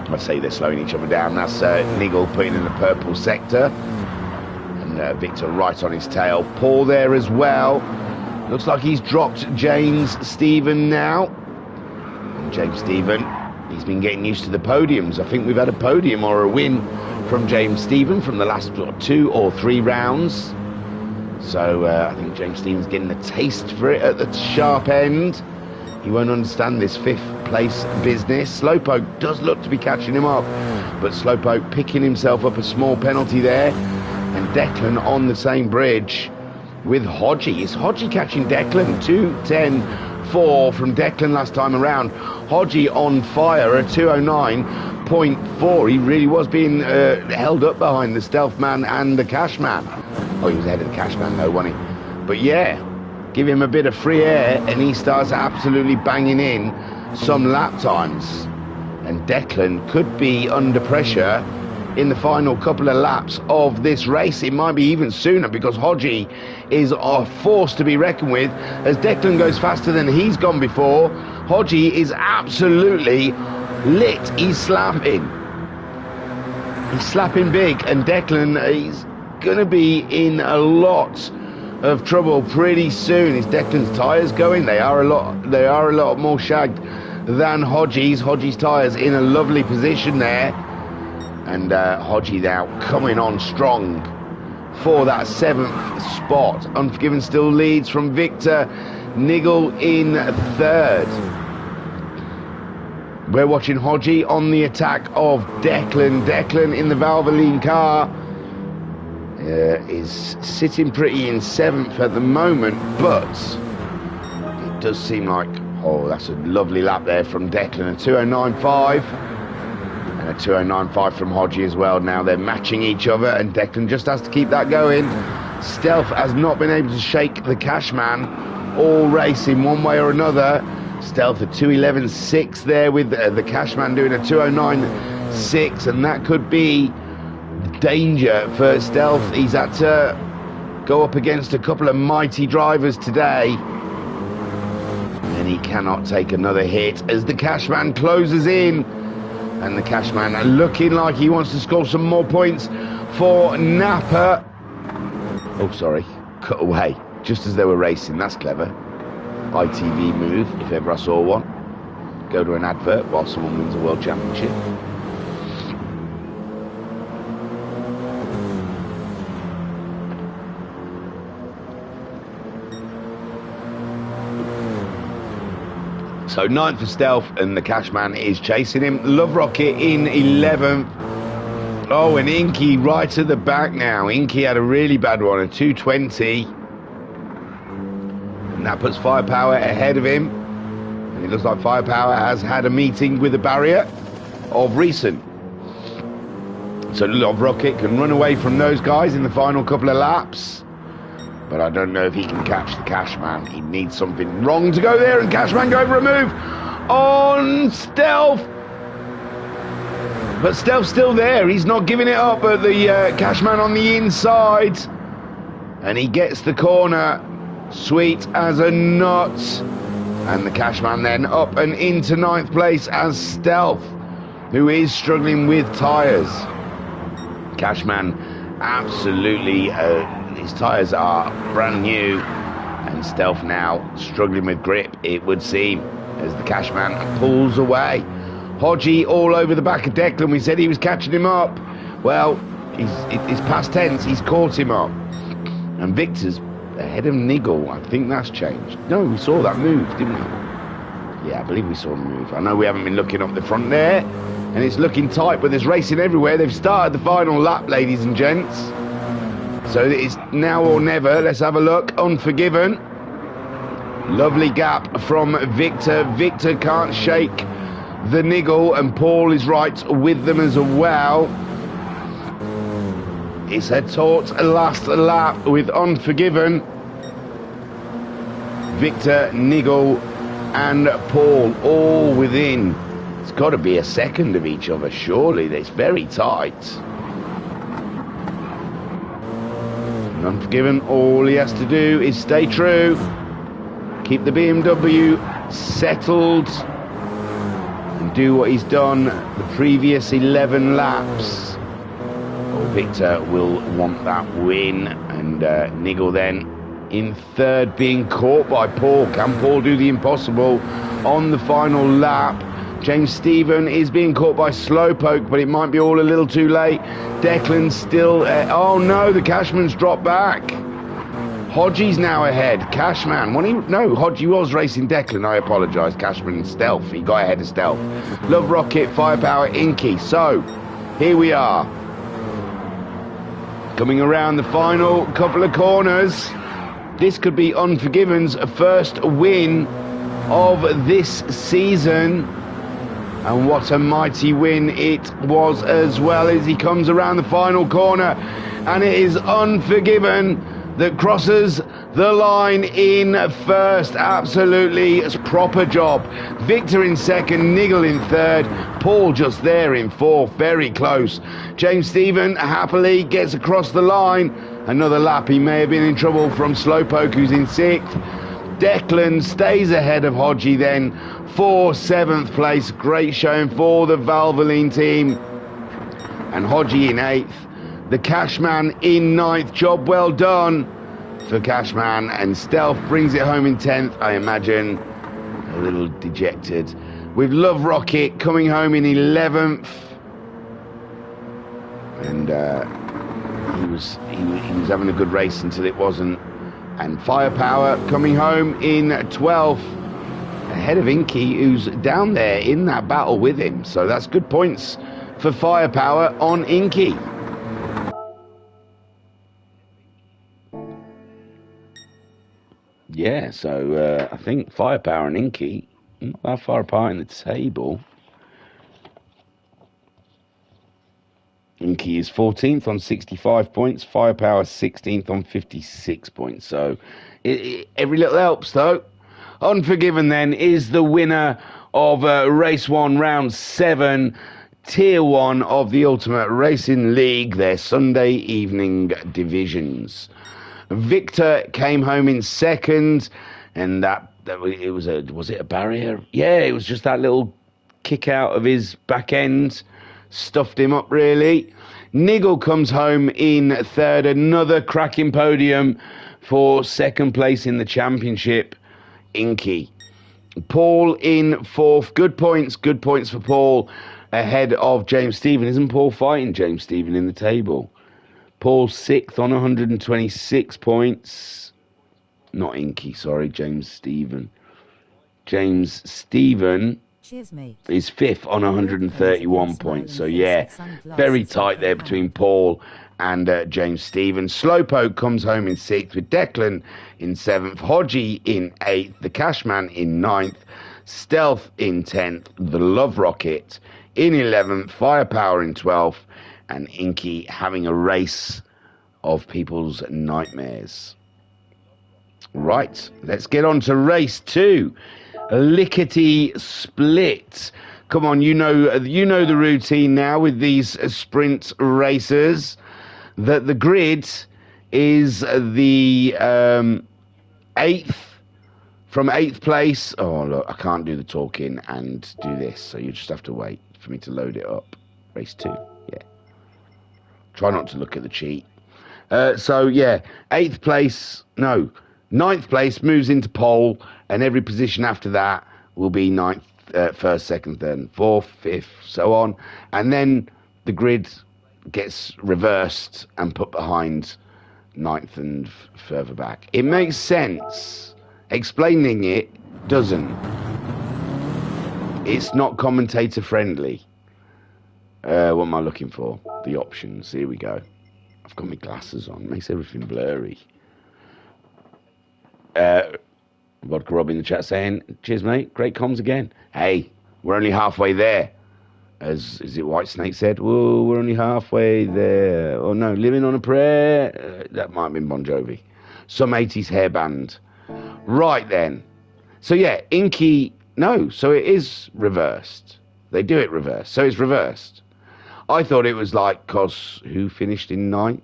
I say they're slowing each other down. That's Niggle putting in the purple sector, and Victor right on his tail. Paul there as well. Looks like he's dropped James Stephen now. And James Stephen, he's been getting used to the podiums. I think we've had a podium or a win from James Stephen from the last 2 or 3 rounds. So I think James Stephen's getting a taste for it at the sharp end. He won't understand this 5th place business. Slowpoke does look to be catching him up, but Slowpoke picking himself up a small penalty there. And Declan on the same bridge with Hodgie. Is Hodgie catching Declan? 2:10.4 from Declan last time around. Hodgie on fire at 2:09.4. He really was being held up behind the Stealth Man and the Cash Man. Oh, he was ahead of the Cash Man though, wasn't he? But yeah, give him a bit of free air and he starts absolutely banging in some lap times. And Declan could be under pressure in the final couple of laps of this race. It might be even sooner, because Hodgie is a force to be reckoned with. As Declan goes faster than he's gone before, Hodgie is absolutely lit. He's slapping. He's slapping big, and Declan is going to be in a lot of trouble pretty soon. Is Declan's tyres going? They are a lot more shagged than Hodgie's. Hodgie's tyres in a lovely position there, and Hodgie now coming on strong for that 7th spot. Unforgiven still leads from Victor. Niggle in 3rd. We're watching Hodgie on the attack of Declan. Declan in the Valvoline car is sitting pretty in 7th at the moment, but it does seem like, oh, that's a lovely lap there from Declan. A 209.5 and a 209.5 from Hodgie as well. Now they're matching each other, and Declan just has to keep that going. Stealth has not been able to shake the Cashman all race in one way or another. Stealth a 211.6 there, with the Cashman doing a 209.6, and that could be danger for Stealth. He's had to go up against a couple of mighty drivers today, and he cannot take another hit as the Cashman closes in, and the Cashman looking like he wants to score some more points for Napa. Oh, sorry, cut away just as they were racing. That's clever. ITV move, if ever I saw one. Go to an advert while someone wins a world championship. So 9th for Stealth, and the Cashman is chasing him. Love Rocket in 11th. Oh, and Inky right at the back now. Inky had a really bad one, a 220. And that puts Firepower ahead of him. And it looks like Firepower has had a meeting with the barrier of recent. So Love Rocket can run away from those guys in the final couple of laps. But I don't know if he can catch the Cashman. He needs something wrong to go there, and Cashman going for a move on Stealth. But Stealth's still there. He's not giving it up at the Cashman on the inside. And he gets the corner sweet as a nut. And the Cashman then up and into 9th place as Stealth, who is struggling with tyres. Cashman absolutely, his tyres are brand new. And Stealth now struggling with grip, it would seem, as the Cashman pulls away. Hodgie all over the back of Declan. We said he was catching him up. Well, it's past tense. He's caught him up. And Victor's ahead of Niggle. I think that's changed. No, we saw that move, didn't we? Yeah, I believe we saw the move. I know we haven't been looking up the front there, and it's looking tight, but there's racing everywhere. They've started the final lap, ladies and gents. So it's now or never. Let's have a look. Unforgiven. Lovely gap from Victor. Victor can't shake the Niggle, and Paul is right with them as well. It's a taut last lap with Unforgiven, Victor, Niggle and Paul all within. It's got to be a second of each other, surely. It's very tight. And Unforgiven, all he has to do is stay true, keep the BMW settled, and do what he's done the previous 11 laps. Victor will want that win, and Niggle then in 3rd, being caught by Paul. Can Paul do the impossible on the final lap? James Stephen is being caught by Slowpoke, but it might be all a little too late. Declan still, oh no, the Cashman's dropped back. Hodgie's now ahead. Cashman, no, Hodgie was racing Declan, I apologise. Cashman Stealth, he got ahead of Stealth. Love Rocket, Firepower, Inky. So, here we are. Coming around the final couple of corners. This could be Unforgiven's first win of this season. And what a mighty win it was as well, as he comes around the final corner. And it is Unforgiven that crosses the line in 1st. Absolutely, it's a proper job. Victor in 2nd, Niggle in 3rd, Paul just there in 4th, very close. James Stephen happily gets across the line. Another lap, he may have been in trouble from Slowpoke, who's in 6th. Declan stays ahead of Hodgie then for 7th place. Great showing for the Valvoline team. And Hodgie in 8th. The Cashman in 9th. Job well done for Cashman. And Stealth brings it home in 10th, I imagine. A little dejected. With Love Rocket coming home in 11th. And he was having a good race until it wasn't. And Firepower coming home in 12th, ahead of Inky, who's down there in that battle with him. So that's good points for Firepower on Inky. Yeah, so I think Firepower and Inky not that far apart in the table. Inky is 14th on 65 points. Firepower 16th on 56 points. So every little helps, though. Unforgiven, then, is the winner of Race 1, Round 7, Tier 1 of the Ultimate Racing League, their Sunday evening divisions. Victor came home in 2nd, and was it a barrier? Yeah, it was just that little kick out of his back end. Stuffed him up, really. Niggle comes home in 3rd. Another cracking podium for 2nd place in the championship. Inky. Paul in 4th. Good points for Paul ahead of James Stephen. Isn't Paul fighting James Stephen in the table? Paul 6th on 126 points. Not Inky, sorry, James Stephen. James Stephen Cheers, mate. is 5th on 131 points. So yeah, very tight there between Paul and James Stephen. Slowpoke comes home in 6th with Declan in 7th. Hodgie in 8th. The Cashman in 9th. Stealth in 10th. The Love Rocket in 11th. Firepower in 12th. And Inky having a race of people's nightmares. Right, let's get on to race 2. Lickety split. Come on, you know the routine now with these sprint races. That the grid is the 8th from 8th place. Oh look, I can't do the talking and do this, so you just have to wait for me to load it up. Race 2, yeah. Try not to look at the cheat. So yeah, 8th place. No. 9th place moves into pole, and every position after that will be 9th, 1st, 2nd, 3rd, 4th, 5th, so on. And then the grid gets reversed and put behind 9th and further back. It makes sense. Explaining it doesn't. It's not commentator friendly. What am I looking for? The options. Here we go. I've got my glasses on. It makes everything blurry. Vodka Rob in the chat saying, cheers mate, great comms again. Hey, we're only halfway there. Is it White Snake said? Whoa, we're only halfway there. Oh no, Living on a Prayer. That might have been Bon Jovi. Some 80s hairband. Right then. So yeah, Inky, no, so it is reversed. They do it reversed. So it's reversed. I thought it was like, cause who finished in 9th?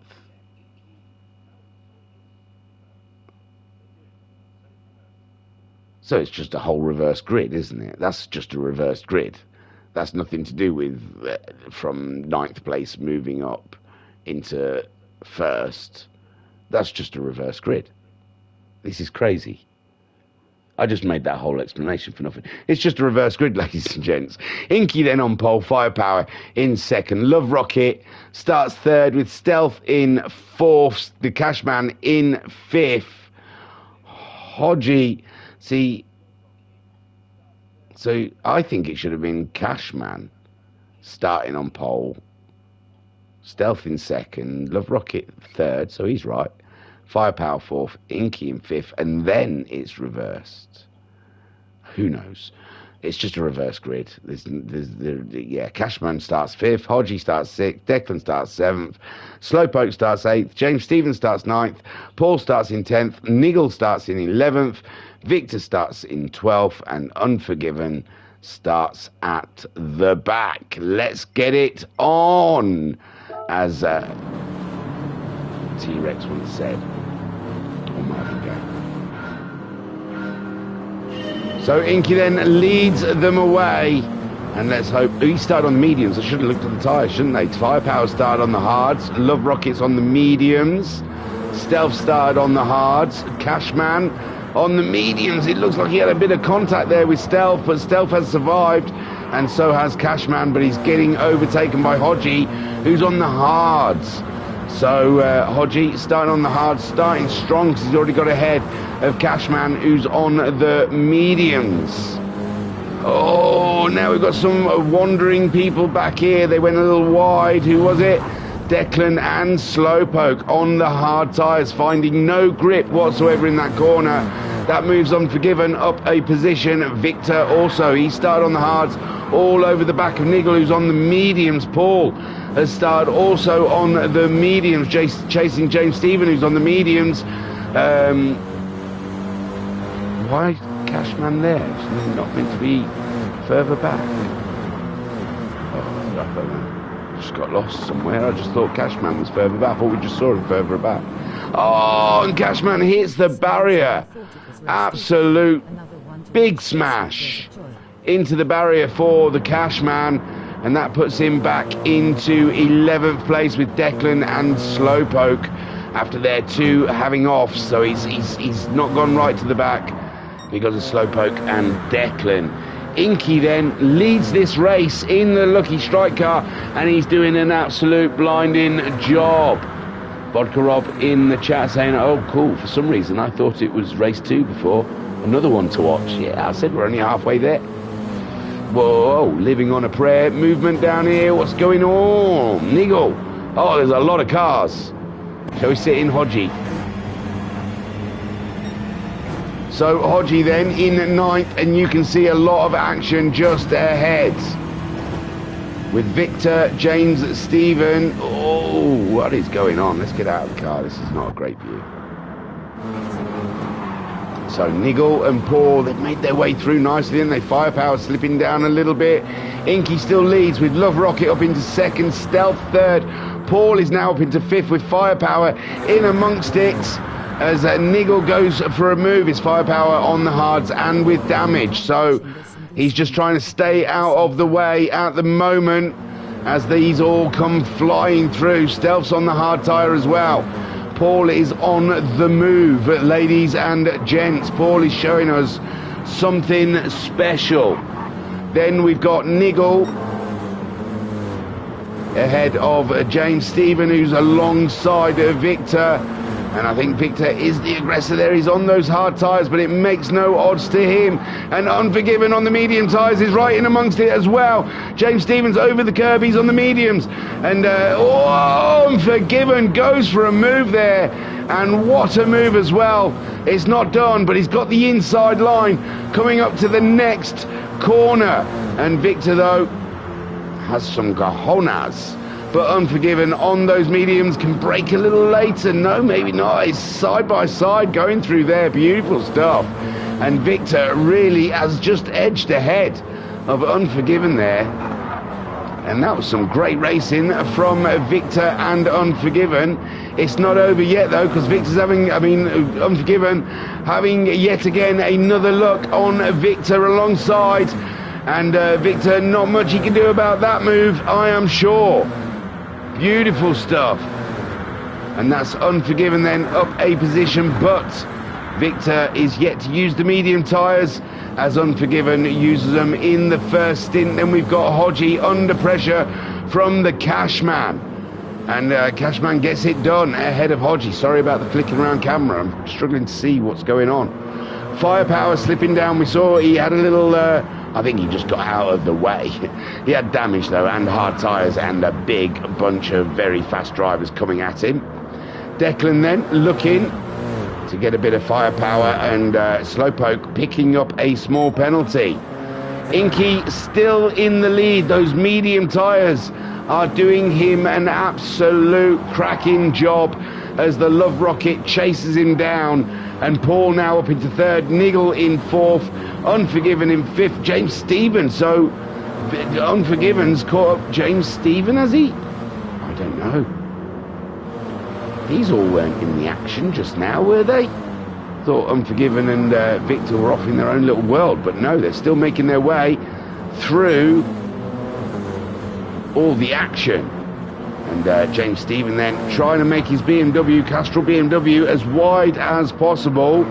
So it's just a whole reverse grid, isn't it? That's just a reversed grid. That's nothing to do with from 9th place moving up into 1st. That's just a reverse grid. This is crazy. I just made that whole explanation for nothing. It's just a reverse grid, ladies and gents. Inky then on pole, Firepower in 2nd. Love Rocket starts 3rd with Stealth in 4th. The Cashman in 5th. Hodgie... See, so I think it should have been Cashman starting on pole, Stealth in 2nd, Love Rocket 3rd, so he's right, Firepower 4th, Inky in 5th, and then it's reversed. Who knows? It's just a reverse grid. Yeah, Cashman starts 5th, Hodgie starts 6th, Declan starts 7th, Slowpoke starts 8th, James Stephen starts 9th, Paul starts in 10th, Niggle starts in 11th, Victor starts in 12th, and Unforgiven starts at the back. Let's get it on, as T-Rex once said on Marvin Gaye. So Inky then leads them away. And let's hope... He started on the mediums. I should have looked at the tyres, shouldn't they? Firepower started on the hards. Love Rockets on the mediums. Stealth started on the hards. Cashman on the mediums. It looks like he had a bit of contact there with Stealth, but Stealth has survived, and so has Cashman, but he's getting overtaken by Hodgie, who's on the hards. So Hodgie starting on the hards, starting strong, because he's already got ahead of Cashman, who's on the mediums. Oh, now we've got some wandering people back here. They went a little wide. Who was it? Declan and Slowpoke on the hard tyres, finding no grip whatsoever in that corner. That moves Unforgiven up a position. Victor also, he started on the hards all over the back of Niggle, who's on the mediums. Paul has started also on the mediums, chasing James Stephen, who's on the mediums. Why is Cashman there? Isn't not meant to be further back? Oh, I don't know. Just got lost somewhere. I just thought Cashman was further back. I thought we just saw him further back. Oh, and Cashman hits the barrier. Absolute big smash into the barrier for the Cashman, and that puts him back into 11th place with Declan and Slowpoke after their two having off. So he's not gone right to the back because of Slowpoke and Declan. Inky then leads this race in the Lucky Strike car, and he's doing an absolute blinding job. Vodka Rob in the chat saying, oh cool, for some reason I thought it was race 2 before. Another one to watch. Yeah, I said we're only halfway there. Whoa, living on a prayer. Movement down here, what's going on? Niggle. Oh, there's a lot of cars. Shall we sit in Hodgie? So Hodgie then in 9th, and you can see a lot of action just ahead. With Victor, James, Stephen. Oh, what is going on? Let's get out of the car. This is not a great view. So Niggle and Paul, they've made their way through nicely, and they Firepower slipping down a little bit. Inky still leads with Love Rocket up into 2nd, Stealth 3rd. Paul is now up into 5th with Firepower in amongst it. As Niggle goes for a move, his Firepower on the hards and with damage. So he's just trying to stay out of the way at the moment as these all come flying through. Stealth's on the hard tyre as well. Paul is on the move, ladies and gents. Paul is showing us something special. Then we've got Niggle ahead of James Stephen, who's alongside Victor. And I think Victor is the aggressor there. He's on those hard tyres, but it makes no odds to him. And Unforgiven on the medium tyres is right in amongst it as well. James Stevens over the curb. He's on the mediums. And Unforgiven goes for a move there. And what a move as well. It's not done, but he's got the inside line coming up to the next corner. And Victor, though, has some cojones. But Unforgiven on those mediums can break a little later. No, maybe not. It's side by side going through there. Beautiful stuff. And Victor really has just edged ahead of Unforgiven there. And that was some great racing from Victor and Unforgiven. It's not over yet, though, because Victor's Unforgiven having yet again another look on Victor alongside. And Victor, not much he can do about that move, I am sure. Beautiful stuff. And that's Unforgiven then up a position, but Victor is yet to use the medium tyres as Unforgiven uses them in the first stint. Then we've got Hodgie under pressure from the Cashman. And Cashman gets it done ahead of Hodgie. Sorry about the flicking around camera. I'm struggling to see what's going on. Firepower slipping down. We saw he had a little... I think he just got out of the way. He had damage, though, and hard tyres and a big bunch of very fast drivers coming at him. Declan then looking to get a bit of firepower, and Slowpoke picking up a small penalty. Inky still in the lead. Those medium tyres are doing him an absolute cracking job as the Love Rocket chases him down. And Paul now up into 3rd, Niggle in 4th, Unforgiven in 5th, James Stephen. So Unforgiven's caught up James Stephen, has he? I don't know. These all weren't in the action just now, were they? Thought Unforgiven and Victor were off in their own little world, but no, they're still making their way through all the action. And James Stephen then trying to make his BMW, Castrol BMW, as wide as possible.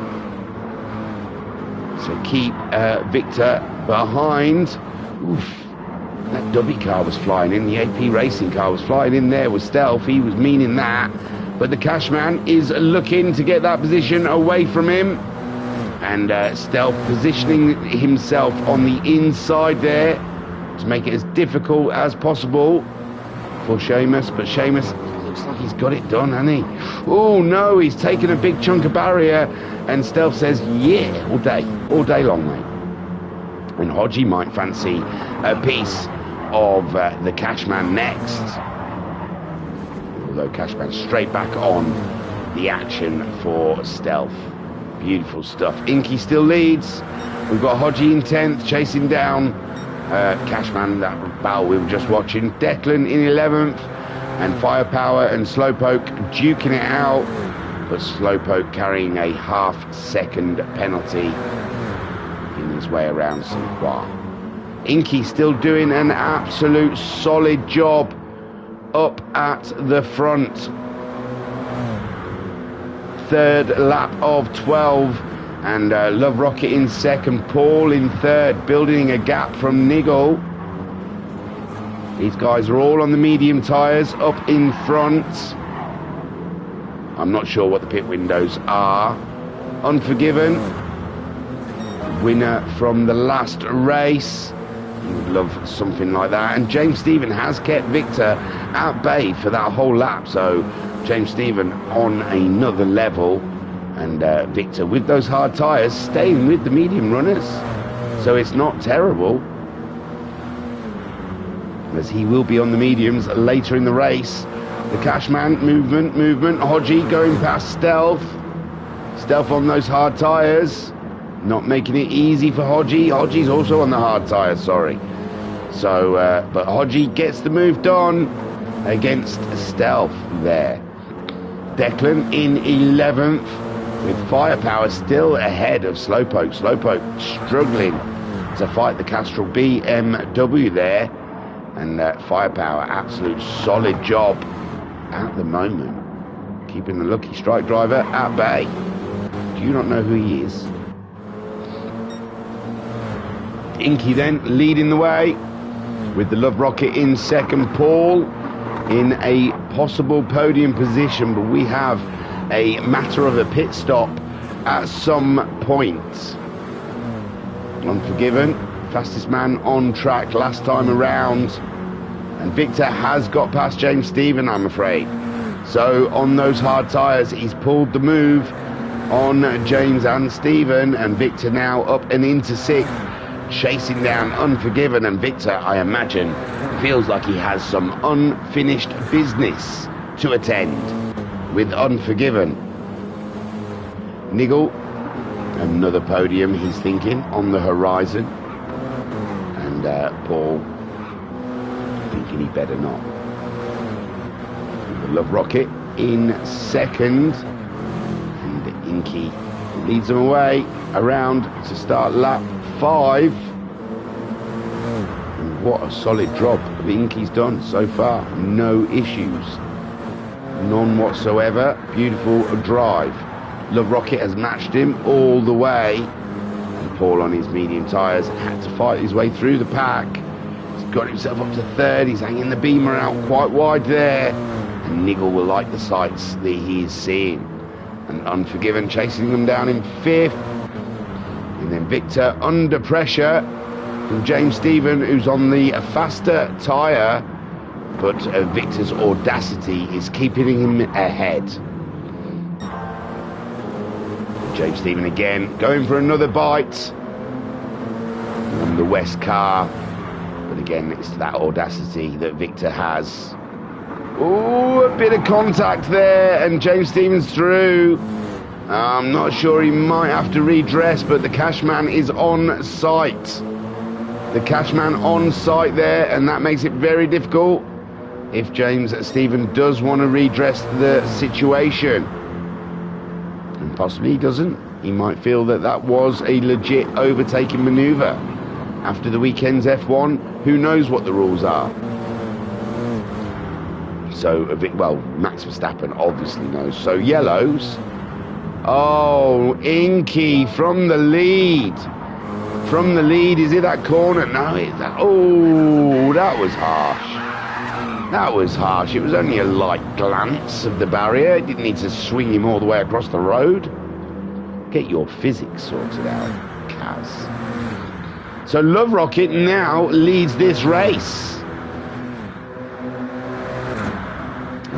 So keep Victor behind. Oof. That Dubby car was flying in, the AP Racing car was flying in there with Stealth. He was meaning that. But the Cashman is looking to get that position away from him. And Stealth positioning himself on the inside there to make it as difficult as possible for Seamus. But Seamus looks like he's got it done, hasn't he? Oh no, he's taken a big chunk of barrier. And Stealth says, yeah, all day long, mate. And Hodgie might fancy a piece of the Cashman next. Although Cashman straight back on the action for Stealth. Beautiful stuff. Inky still leads. We've got Hodgie in 10th, chasing down Cashman, that battle we were just watching. Declan in 11th, and Firepower and Slowpoke duking it out. But Slowpoke carrying a half-second penalty in his way around St. Croix. Inky still doing an absolute solid job up at the front. Third lap of 12, and Love Rocket in second, Paul in third, building a gap from Niggle. These guys are all on the medium tyres up in front. I'm not sure what the pit windows are. Unforgiven, winner from the last race. You would love something like that. And James Stephen has kept Victor at bay for that whole lap. So James Stephen on another level. And Victor with those hard tyres staying with the medium runners. So it's not terrible, as he will be on the mediums later in the race. The Cashman, movement. Hodgie going past Stealth. Stealth on those hard tyres. Not making it easy for Hodgie. Hodgie's also on the hard tyres, sorry. So, but Hodgie gets the move done against Stealth there. Declan in 11th, with Firepower still ahead of Slowpoke. Slowpoke struggling to fight the Castrol BMW there. And Firepower, absolute solid job at the moment. Keeping the Lucky Strike driver at bay. Do you not know who he is? Inky then leading the way with the Love Rocket in second, Paul in a possible podium position, but we have a matter of a pit stop at some point. Unforgiven, fastest man on track last time around, and Victor has got past James Stephen, I'm afraid. So on those hard tyres, he's pulled the move on James and Stephen, and Victor now up and into 6th, chasing down Unforgiven. And Victor, I imagine, feels like he has some unfinished business to attend with Unforgiven. Niggle, another podium, he's thinking, on the horizon. And Paul thinking he better not. The Love Rocket in second, and Inky leads them away around to start lap 5. And what a solid job Inky's done so far. No issues, none whatsoever. Beautiful drive. Love Rocket has matched him all the way, and Paul on his medium tyres had to fight his way through the pack. He's got himself up to 3rd. He's hanging the Beamer out quite wide there, and Niggle will like the sights that he is seeing. And Unforgiven chasing them down in 5th. And then Victor under pressure from James Stephen, who's on the faster tyre, but Victor's audacity is keeping him ahead. James Stephen again going for another bite on the West car, but again it's that audacity that Victor has. Oh, a bit of contact there, and James Stephen's through. I'm not sure, he might have to redress, but the Cashman is on site. The Cashman on site there, and that makes it very difficult if James Stephen does want to redress the situation. And possibly he doesn't. he might feel that that was a legit overtaking manoeuvre. After the weekend's F1, who knows what the rules are? So, well, Max Verstappen obviously knows. So, yellows. Oh, Inky from the lead. From the lead, is it that corner? No, it's that. Oh, that was harsh. That was harsh. It was only a light glance of the barrier. It didn't need to swing him all the way across the road. Get your physics sorted out, Kaz. So Love Rocket now leads this race,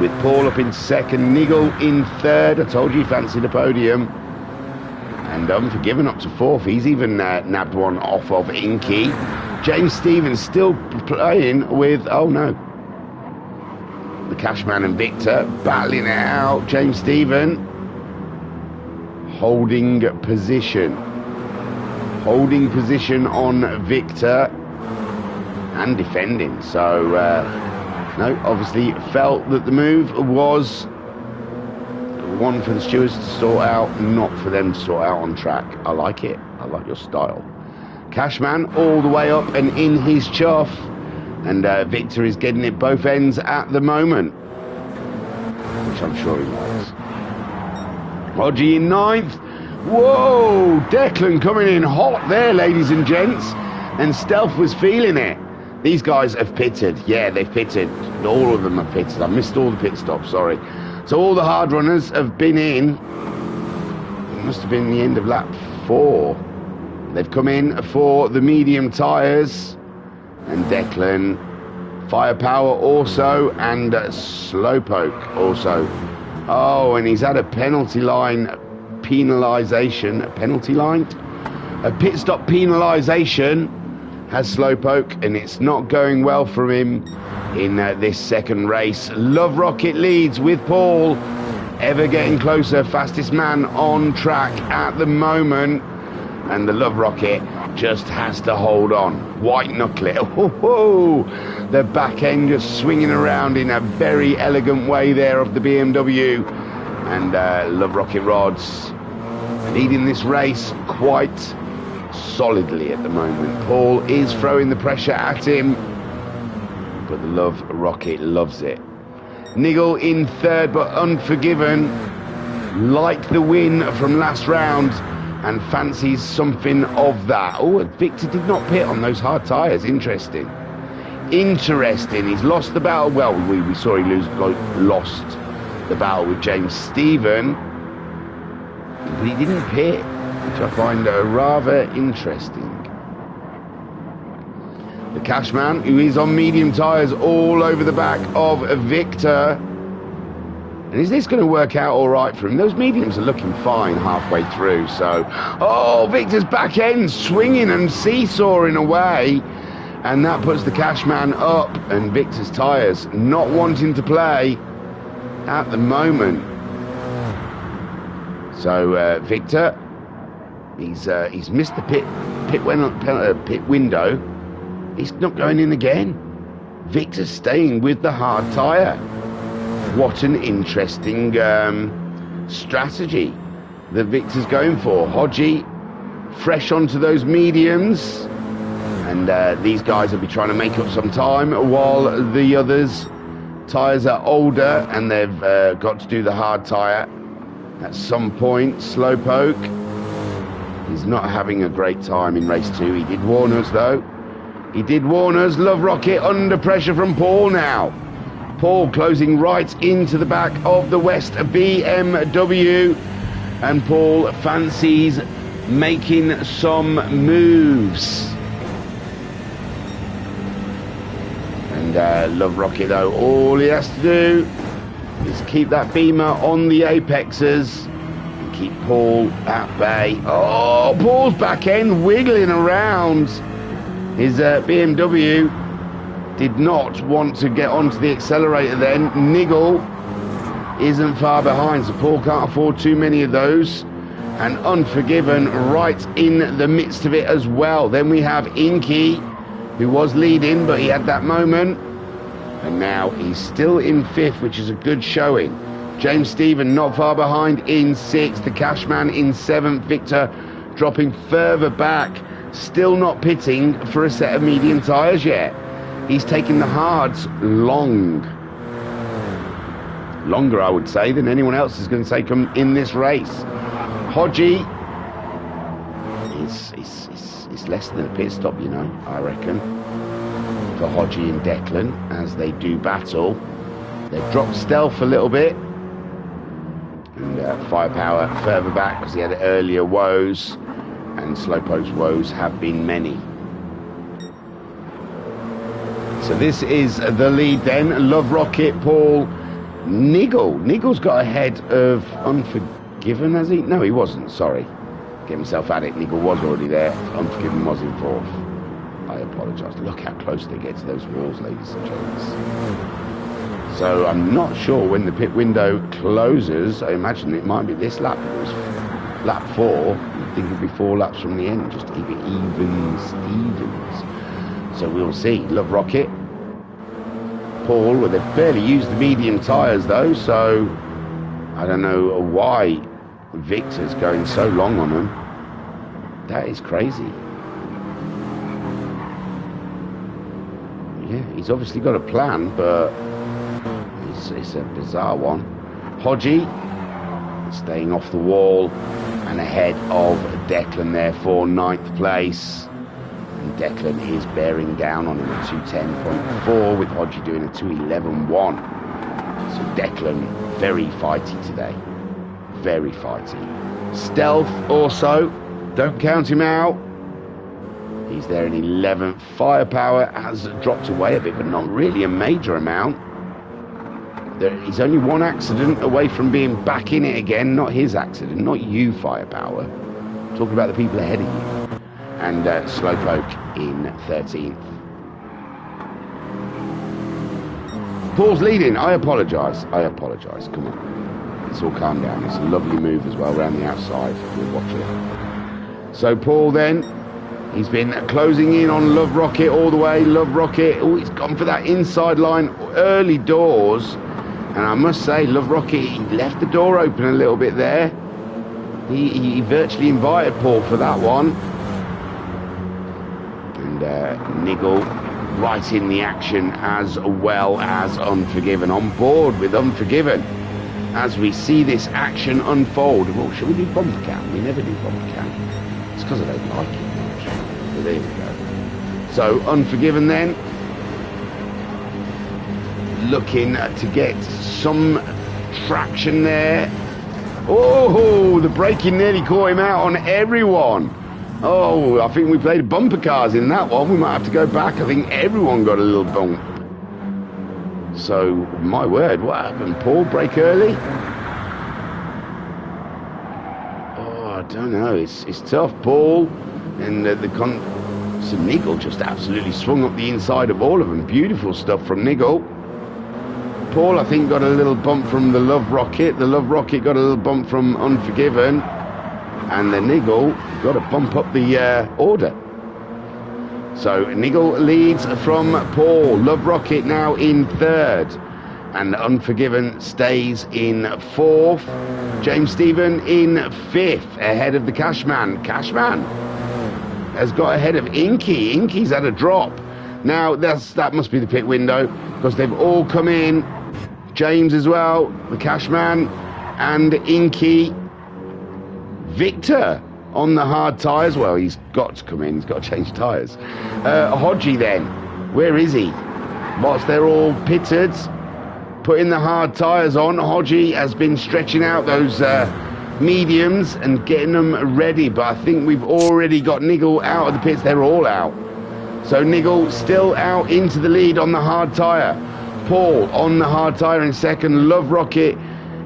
with Paul up in second, Nigel in third. I told you he fancied the podium. And Unforgiven up to fourth. He's even nabbed one off of Inky. James Stevens still playing with, oh no, the Cashman and Victor battling it out. James Steven holding position on Victor and defending. So no, obviously felt that the move was one for the stewards to sort out, not for them to sort out on track. I like it. I like your style. Cashman all the way up and in his chuff, and Victor is getting it both ends at the moment, which I'm sure he likes. Hodgie in ninth. Whoa, Declan coming in hot there, ladies and gents, and Stealth was feeling it. These guys have pitted. Yeah, they've pitted. All of them have pitted. I missed all the pit stops, sorry. So all the hard runners have been in. It must have been the end of lap 4. They've come in for the medium tyres. And Declan, Firepower also, and Slowpoke also. Oh, and he's had a penalty line penalisation. A penalty line? A pit stop penalisation has Slowpoke, and it's not going well for him in this second race. Love Rocket leads with Paul, ever getting closer, fastest man on track at the moment, and the Love Rocket just has to hold on, white knuckle it. Oh, the back end just swinging around in a very elegant way there of the BMW, and Love Rocket Rods leading this race quite solidly at the moment. Paul is throwing the pressure at him, but the Love Rocket loves it. Nigel in third, but Unforgiven like the win from last round and fancies something of that. Oh, Victor did not pit on those hard tyres. Interesting. He's lost the battle. Well, we saw he lost the battle with James Steven, but he didn't pit, which I find rather interesting. The Cashman, who is on medium tyres all over the back of Victor. And is this going to work out all right for him? Those mediums are looking fine halfway through. So, oh, Victor's back end swinging and seesawing away. And that puts the Cashman up, and Victor's tyres not wanting to play at the moment. So, Victor, he's missed the pit window. He's not going in again. Victor's staying with the hard tyre. What an interesting strategy that Victor's going for. Hodgie fresh onto those mediums, and these guys will be trying to make up some time while the others' tyres are older and they've got to do the hard tyre at some point. Slowpoke is not having a great time in race 2. He did warn us though. He did warn us. Love Rocket under pressure from Paul now. Paul closing right into the back of the West BMW, and Paul fancies making some moves. And Love Rocket though, all he has to do is keep that beamer on the apexes and keep Paul at bay. Oh, Paul's back end wiggling around. His BMW did not want to get onto the accelerator then. Nigel isn't far behind, so Paul can't afford too many of those. And Unforgiven right in the midst of it as well. Then we have Inky, who was leading, but he had that moment. And now he's still in 5th, which is a good showing. James Stephen not far behind in 6th. The Cashman in 7th. Victor dropping further back. Still not pitting for a set of medium tyres yet. He's taking the hards longer, I would say, than anyone else is going to take them in this race. Hodgie is less than a pit stop, you know, I reckon, for Hodgie and Declan as they do battle. They've dropped stealth a little bit, and firepower further back because he had earlier woes, and Slowpoke's woes have been many. So this is the lead then. Love Rocket, Paul, Niggle. Niggle's got ahead of Unforgiven, has he? No, he wasn't, sorry. Get myself at it. Niggle was already there. Unforgiven was in 4th. I apologise. Look how close they get to those walls, ladies and gents. So I'm not sure when the pit window closes. I imagine it might be this lap. It was lap 4. I think it'd be 4 laps from the end. Just even evens. So we'll see. Love Rocket. Paul, well, they've barely used the medium tyres though, so I don't know why Victor's going so long on them. That is crazy. Yeah, he's obviously got a plan, but it's a bizarre one. Hodgie staying off the wall and ahead of Declan there for 9th place. And Declan is bearing down on him at 210.4 with Hodgie doing a 211.1. So Declan very fighty today. Very fighty. Stealth also, don't count him out. He's there in 11th. Firepower has dropped away a bit, but not really a major amount. He's only one accident away from being back in it again. Not his accident, not you, Firepower. I'm talking about the people ahead of you. And Slowpoke in 13th. Paul's leading. I apologise. Come on. Let's all calm down. It's a lovely move as well around the outside. We'll watch it. So Paul then, he's been closing in on Love Rocket all the way. Love Rocket. Oh, he's gone for that inside line early doors. And I must say, Love Rocket, he left the door open a little bit there. He virtually invited Paul for that one. And Niggle right in the action, as well as Unforgiven. On board with Unforgiven as we see this action unfold. Well, should we do bumper cam? We never do bumper cam. It's because I don't like it much. But there we go. So Unforgiven then, looking to get some traction there. Oh, the braking nearly caught him out on everyone. Oh, I think we played bumper cars in that one. We might have to go back. I think everyone got a little bump. So, my word, what happened? Paul brake early? Oh, I don't know. It's tough. Paul and so Niggle just absolutely swung up the inside of all of them. Beautiful stuff from Niggle. Paul, I think, got a little bump from the Love Rocket. The Love Rocket got a little bump from Unforgiven. And the Niggle got to bump up the order. So Niggle leads from Paul. Love Rocket now in 3rd. And Unforgiven stays in 4th. James Stephen in 5th, ahead of the Cashman. Cashman has got ahead of Inky. Inky's had a drop. Now, that must be the pit window, because they've all come in. James as well, the Cashman, and Inky. Victor on the hard tyres. Well, he's got to come in. He's got to change tyres. Hodgie then. Where is he? Whilst they're all pitted, putting the hard tyres on, Hodgie has been stretching out those mediums and getting them ready. But I think we've already got Niggle out of the pits. They're all out. So Niggle still out into the lead on the hard tyre. Paul on the hard tyre in 2nd. Love Rocket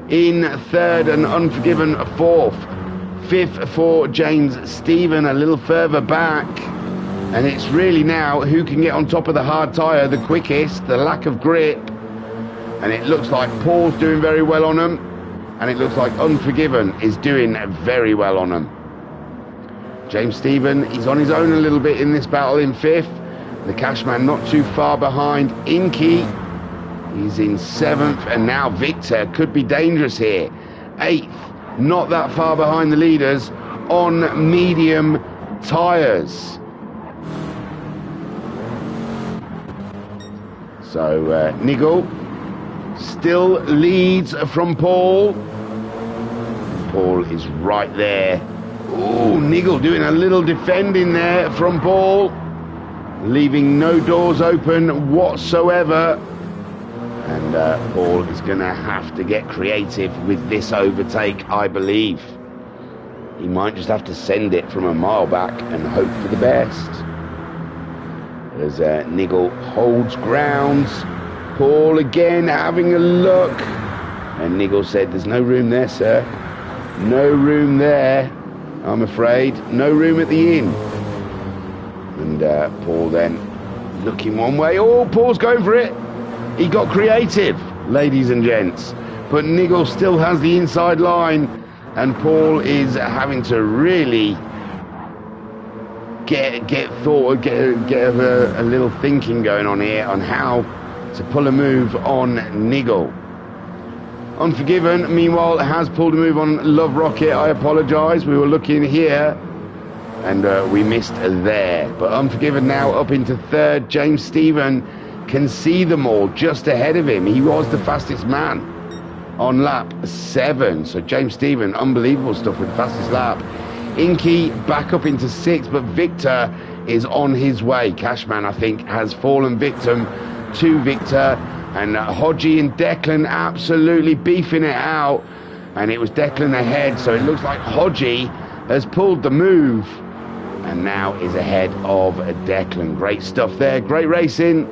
in 3rd and Unforgiven 4th. 5th for James Stephen, a little further back. And it's really now who can get on top of the hard tyre the quickest, the lack of grip. And it looks like Paul's doing very well on them. And it looks like Unforgiven is doing very well on them. James Stephen, he's on his own a little bit in this battle in 5th. The Cashman not too far behind. Inky He's in 7th, and now Victor could be dangerous here. 8th, not that far behind the leaders on medium tyres. So Nigel still leads from Paul. Paul is right there. Oh, Nigel doing a little defending there from Paul, leaving no doors open whatsoever. And Paul is going to have to get creative with this overtake, I believe. He might just have to send it from a mile back and hope for the best. As Nigel holds ground. Paul again having a look. And Nigel said, there's no room there, sir. No room there, I'm afraid. No room at the inn. And Paul then looking one way. Oh, Paul's going for it. He got creative, ladies and gents. But Nigel still has the inside line. And Paul is having to really get a little thinking going on here on how to pull a move on Nigel. Unforgiven, meanwhile, has pulled a move on Love Rocket. I apologise. We were looking here and we missed there. But Unforgiven now up into 3rd. James Stephen can see them all just ahead of him. He was the fastest man on lap 7. So James Stephen, unbelievable stuff with the fastest lap. Inky back up into 6th, but Victor is on his way. Cashman, I think, has fallen victim to Victor. And Hodgie and Declan absolutely beefing it out. And it was Declan ahead, so it looks like Hodgie has pulled the move and now is ahead of Declan. Great stuff there. Great racing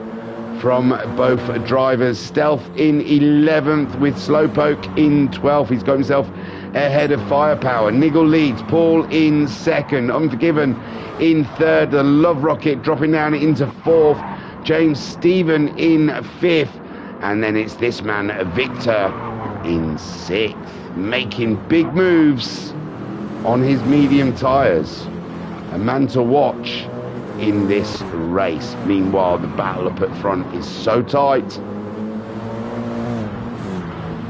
from both drivers. Stealth in 11th with Slowpoke in 12th. He's got himself ahead of Firepower. Nigel leads. Paul in 2nd. Unforgiven in 3rd. The Love Rocket dropping down into 4th. James Stephen in 5th. And then it's this man, Victor, in 6th. Making big moves on his medium tyres. A man to watch in this race. Meanwhile, the battle up at front is so tight.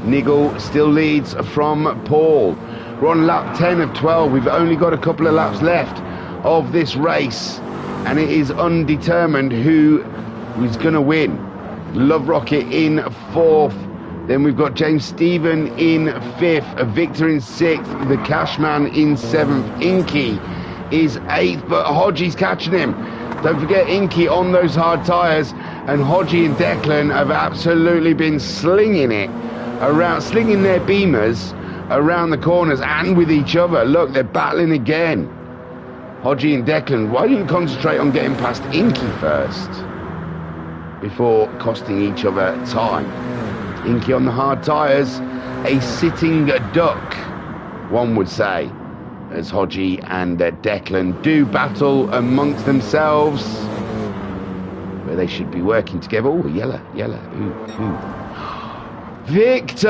Nigel still leads from Paul. We're on lap 10 of 12. We've only got a couple of laps left of this race, and it is undetermined who is going to win. Love Rocket in 4th. Then we've got James Stephen in 5th. Victor in 6th. The Cashman in 7th. Inky is 8th, but Hodgie's catching him. Don't forget Inky on those hard tyres, and Hodgie and Declan have absolutely been slinging it around, slinging their beamers around the corners and with each other. Look, they're battling again. Hodgie and Declan, why don't you concentrate on getting past Inky first before costing each other time? Inky on the hard tyres, a sitting duck, one would say, as Hodgie and Declan do battle amongst themselves, where they should be working together. Oh, yellow. Ooh. Victor!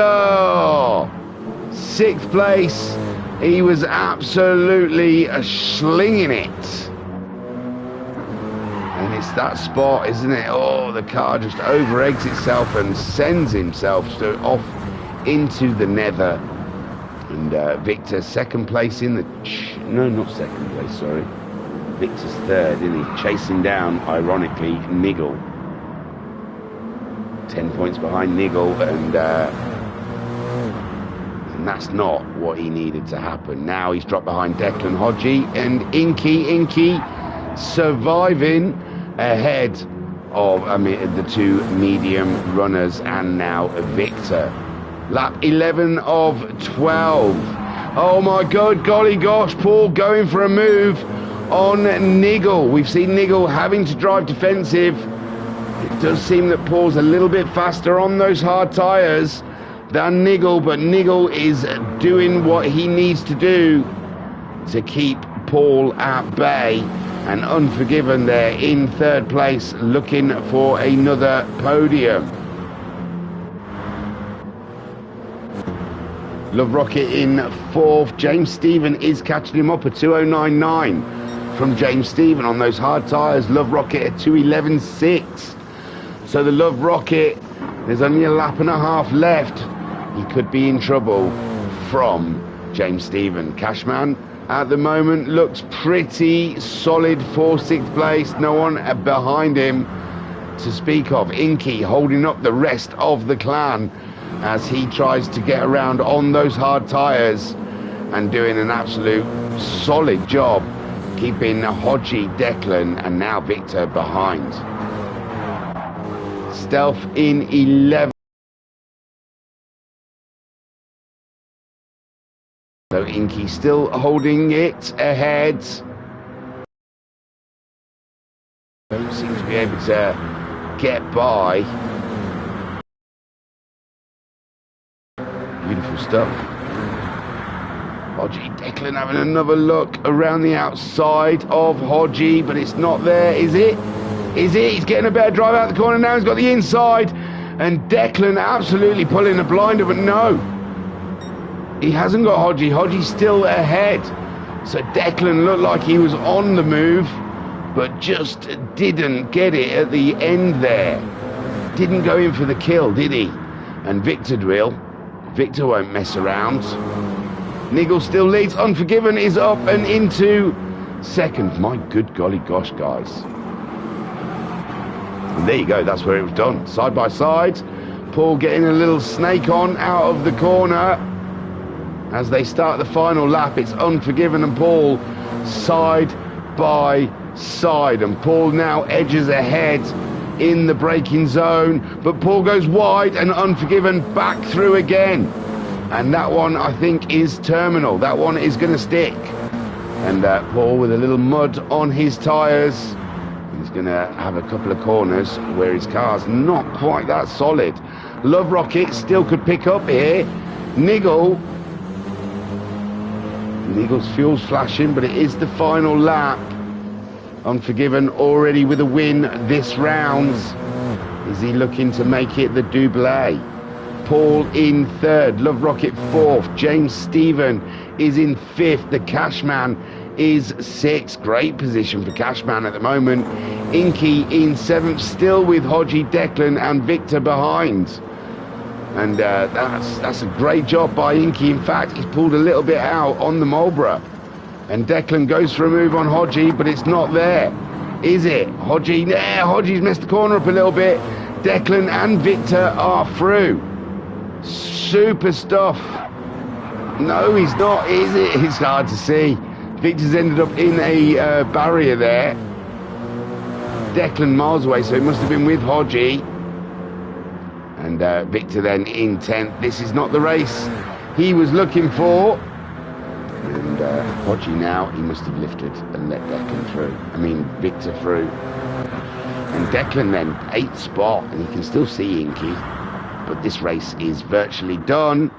6th place. He was absolutely slinging it. And it's that spot, isn't it? Oh, the car just over-eggs itself and sends himself off into the nether. And Victor 2nd place in the... no, not 2nd place, sorry. Victor's 3rd, isn't he? Chasing down, ironically, Nigel. 10 points behind Nigel, and that's not what he needed to happen. Now he's dropped behind Declan, Hodgie, and Inky surviving ahead of the 2 medium runners, and now Victor. Lap 11 of 12. Oh my god, golly gosh, Paul going for a move on Nigel. We've seen Nigel having to drive defensive. It does seem that Paul's a little bit faster on those hard tyres than Nigel, but Nigel is doing what he needs to do to keep Paul at bay. And Unforgiven there in 3rd place, looking for another podium. Love Rocket in 4th. James Stephen is catching him up at 2:09.9 from James Stephen on those hard tyres. Love Rocket at 2:11.6. So the Love Rocket There's only a lap and a half left. He could be in trouble from James Stephen. Cashman at the moment looks pretty solid for 6th place. No one behind him to speak of. Inky holding up the rest of the clan as he tries to get around on those hard tyres and doing an absolute solid job keeping Hodgie, Declan and now Victor behind. Stealth in 11. So Inky still holding it ahead. Don't seem to be able to get by. Beautiful stuff. Hodgie, Declan having another look around the outside of Hodgie, but it's not there, is it? Is it? He's getting a better drive out the corner now. He's got the inside. And Declan absolutely pulling a blinder, but no. He hasn't got Hodgie. Hodgie's still ahead. So Declan looked like he was on the move, but just didn't get it at the end there. Didn't go in for the kill, did he? And Victor will. Victor won't mess around. Niggle still leads. Unforgiven is up and into second. My good golly gosh, guys. And there you go. That's where it was done. Side by side. Paul getting a little snake on out of the corner. As they start the final lap, it's Unforgiven and Paul side by side. And Paul now edges ahead in the braking zone. But Paul goes wide and Unforgiven back through again. And that one, I think, is terminal. That one is going to stick. And Paul with a little mud on his tyres. He's going to have a couple of corners where his car's not quite that solid. Love Rocket still could pick up here. Niggle's fuel's flashing, but it is the final lap. Unforgiven already with a win this round. Is he looking to make it the double? Paul in third, Love Rocket fourth, James Stephen is in fifth, the Cashman is sixth. Great position for Cashman at the moment. Inky in seventh, still with Hodgie, Declan and Victor behind. And that's a great job by Inky. In fact, he's pulled a little bit out on the Marlborough. And Declan goes for a move on Hodgie, but it's not there. Is it? Hodgie, yeah, Hodgie's messed the corner up a little bit. Declan and Victor are through. Super stuff. No, he's not, is it? It's hard to see. Victor's ended up in a barrier there. Declan miles away, so it must have been with Hodgie. And Victor then in 10th. This is not the race he was looking for. And Hodgie now, he must have lifted and let Declan through. I mean, Victor through. And Declan then, 8th spot. And you can still see Inky. But this race is virtually done.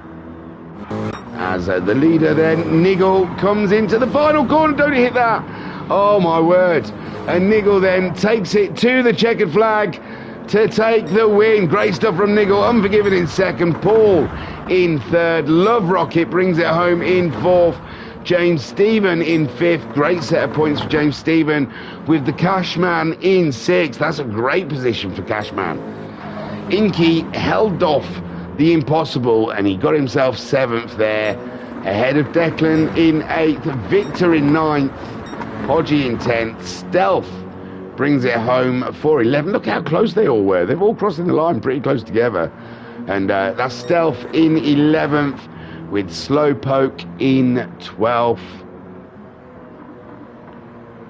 As the leader then, Niggle, comes into the final corner. Don't hit that. Oh, my word. And Niggle then takes it to the checkered flag to take the win. Great stuff from Niggle. Unforgiven in second. Paul in third. Love Rocket brings it home in fourth. James Stephen in fifth. Great set of points for James Stephen with the Cashman in sixth. That's a great position for Cashman. Inky held off the impossible and he got himself seventh there. Ahead of Declan in eighth. Victor in ninth. Hodgie in 10th. Stealth brings it home for 11. Look how close they all were. They're all crossing the line pretty close together. And that's Stealth in 11th with Slowpoke in 12th.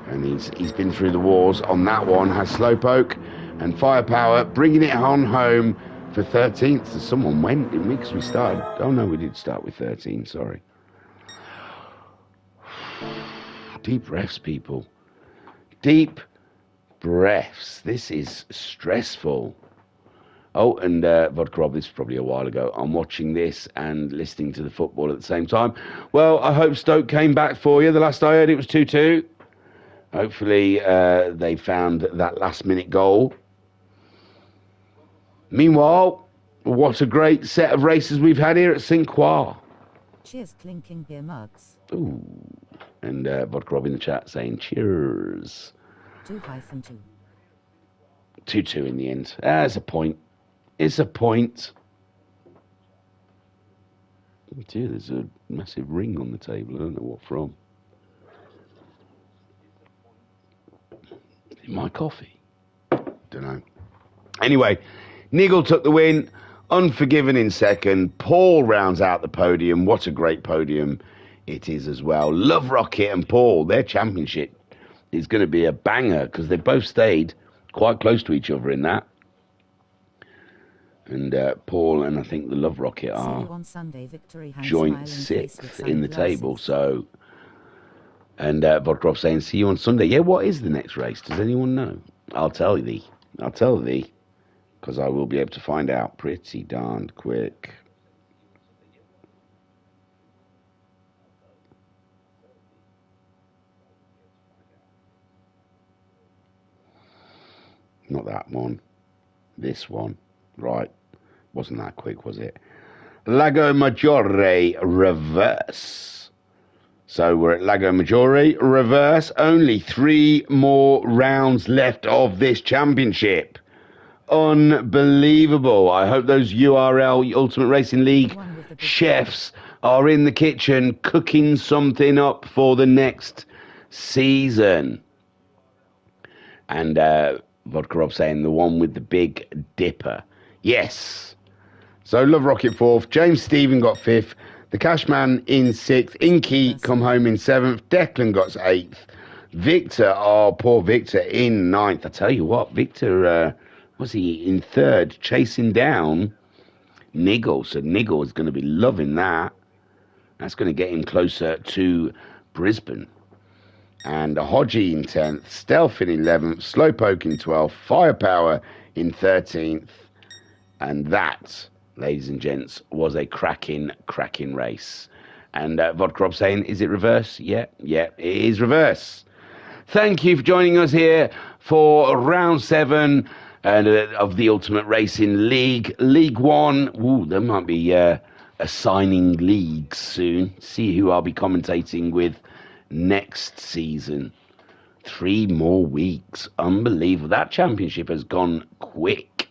And he's been through the wars on that one, has Slowpoke. And Firepower bringing it on home for 13th. So someone went, didn't we? Because we started. Oh no, we did start with 13, sorry. Deep breaths, people. Deep breaths. This is stressful. Oh, and Vodka Rob, this is probably a while ago. I'm watching this and listening to the football at the same time. Well, I hope Stoke came back for you. The last I heard, it was 2-2. Hopefully, they found that last-minute goal. Meanwhile, what a great set of races we've had here at St. Croix. Cheers, clinking beer mugs. Ooh. And Vodka Rob in the chat saying cheers. 2-2. 2-2 in the end. That's a point. It's a point. Oh dear, there's a massive ring on the table. I don't know what from. Is it my coffee? Don't know. Anyway, Nigel took the win. Unforgiven in second. Paul rounds out the podium. What a great podium it is as well. Love Rocket and Paul, their championship is going to be a banger because they both stayed quite close to each other in that. And Paul and I think the Love Rocket are on Sunday, Victory joint sixth in the table. So, and Vodkrov saying, see you on Sunday. Yeah, what is the next race? Does anyone know? I'll tell thee. I'll tell thee. Because I will be able to find out pretty darned quick. Not that one. This one. Right. Wasn't that quick, was it? Lago Maggiore reverse. So we're at Lago Maggiore reverse. Only 3 more rounds left of this championship. Unbelievable. I hope those URL Ultimate Racing League chefs are in the kitchen cooking something up for the next season. And Vodka Rob saying the one with the big dipper. Yes. So Love Rocket 4th. James Stephen got 5th. The Cashman in 6th. Inky come home in 7th. Declan got 8th. Victor, oh, poor Victor, in 9th. I tell you what, Victor... was he in 3rd, chasing down Nigel? So Nigel is going to be loving that. That's going to get him closer to Brisbane. And Hodgie in 10th, Stealth in 11th, Slowpoke in 12th, Firepower in 13th. And that, ladies and gents, was a cracking race. And Vodkrop saying, is it reverse? Yeah, it is reverse. Thank you for joining us here for round 7 and of the Ultimate Racing League. League 1, ooh, there might be assigning leagues soon. See who I'll be commentating with next season. 3 more weeks. Unbelievable. That championship has gone quick.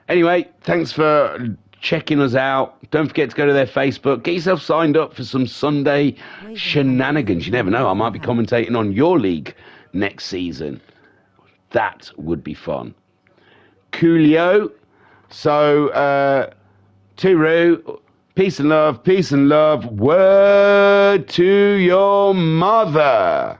Anyway, thanks for checking us out. Don't forget to go to their Facebook. Get yourself signed up for some Sunday shenanigans. You never know. I might be commentating on your league next season. That would be fun. Coolio. So, Turu, peace and love, peace and love. Word to your mother.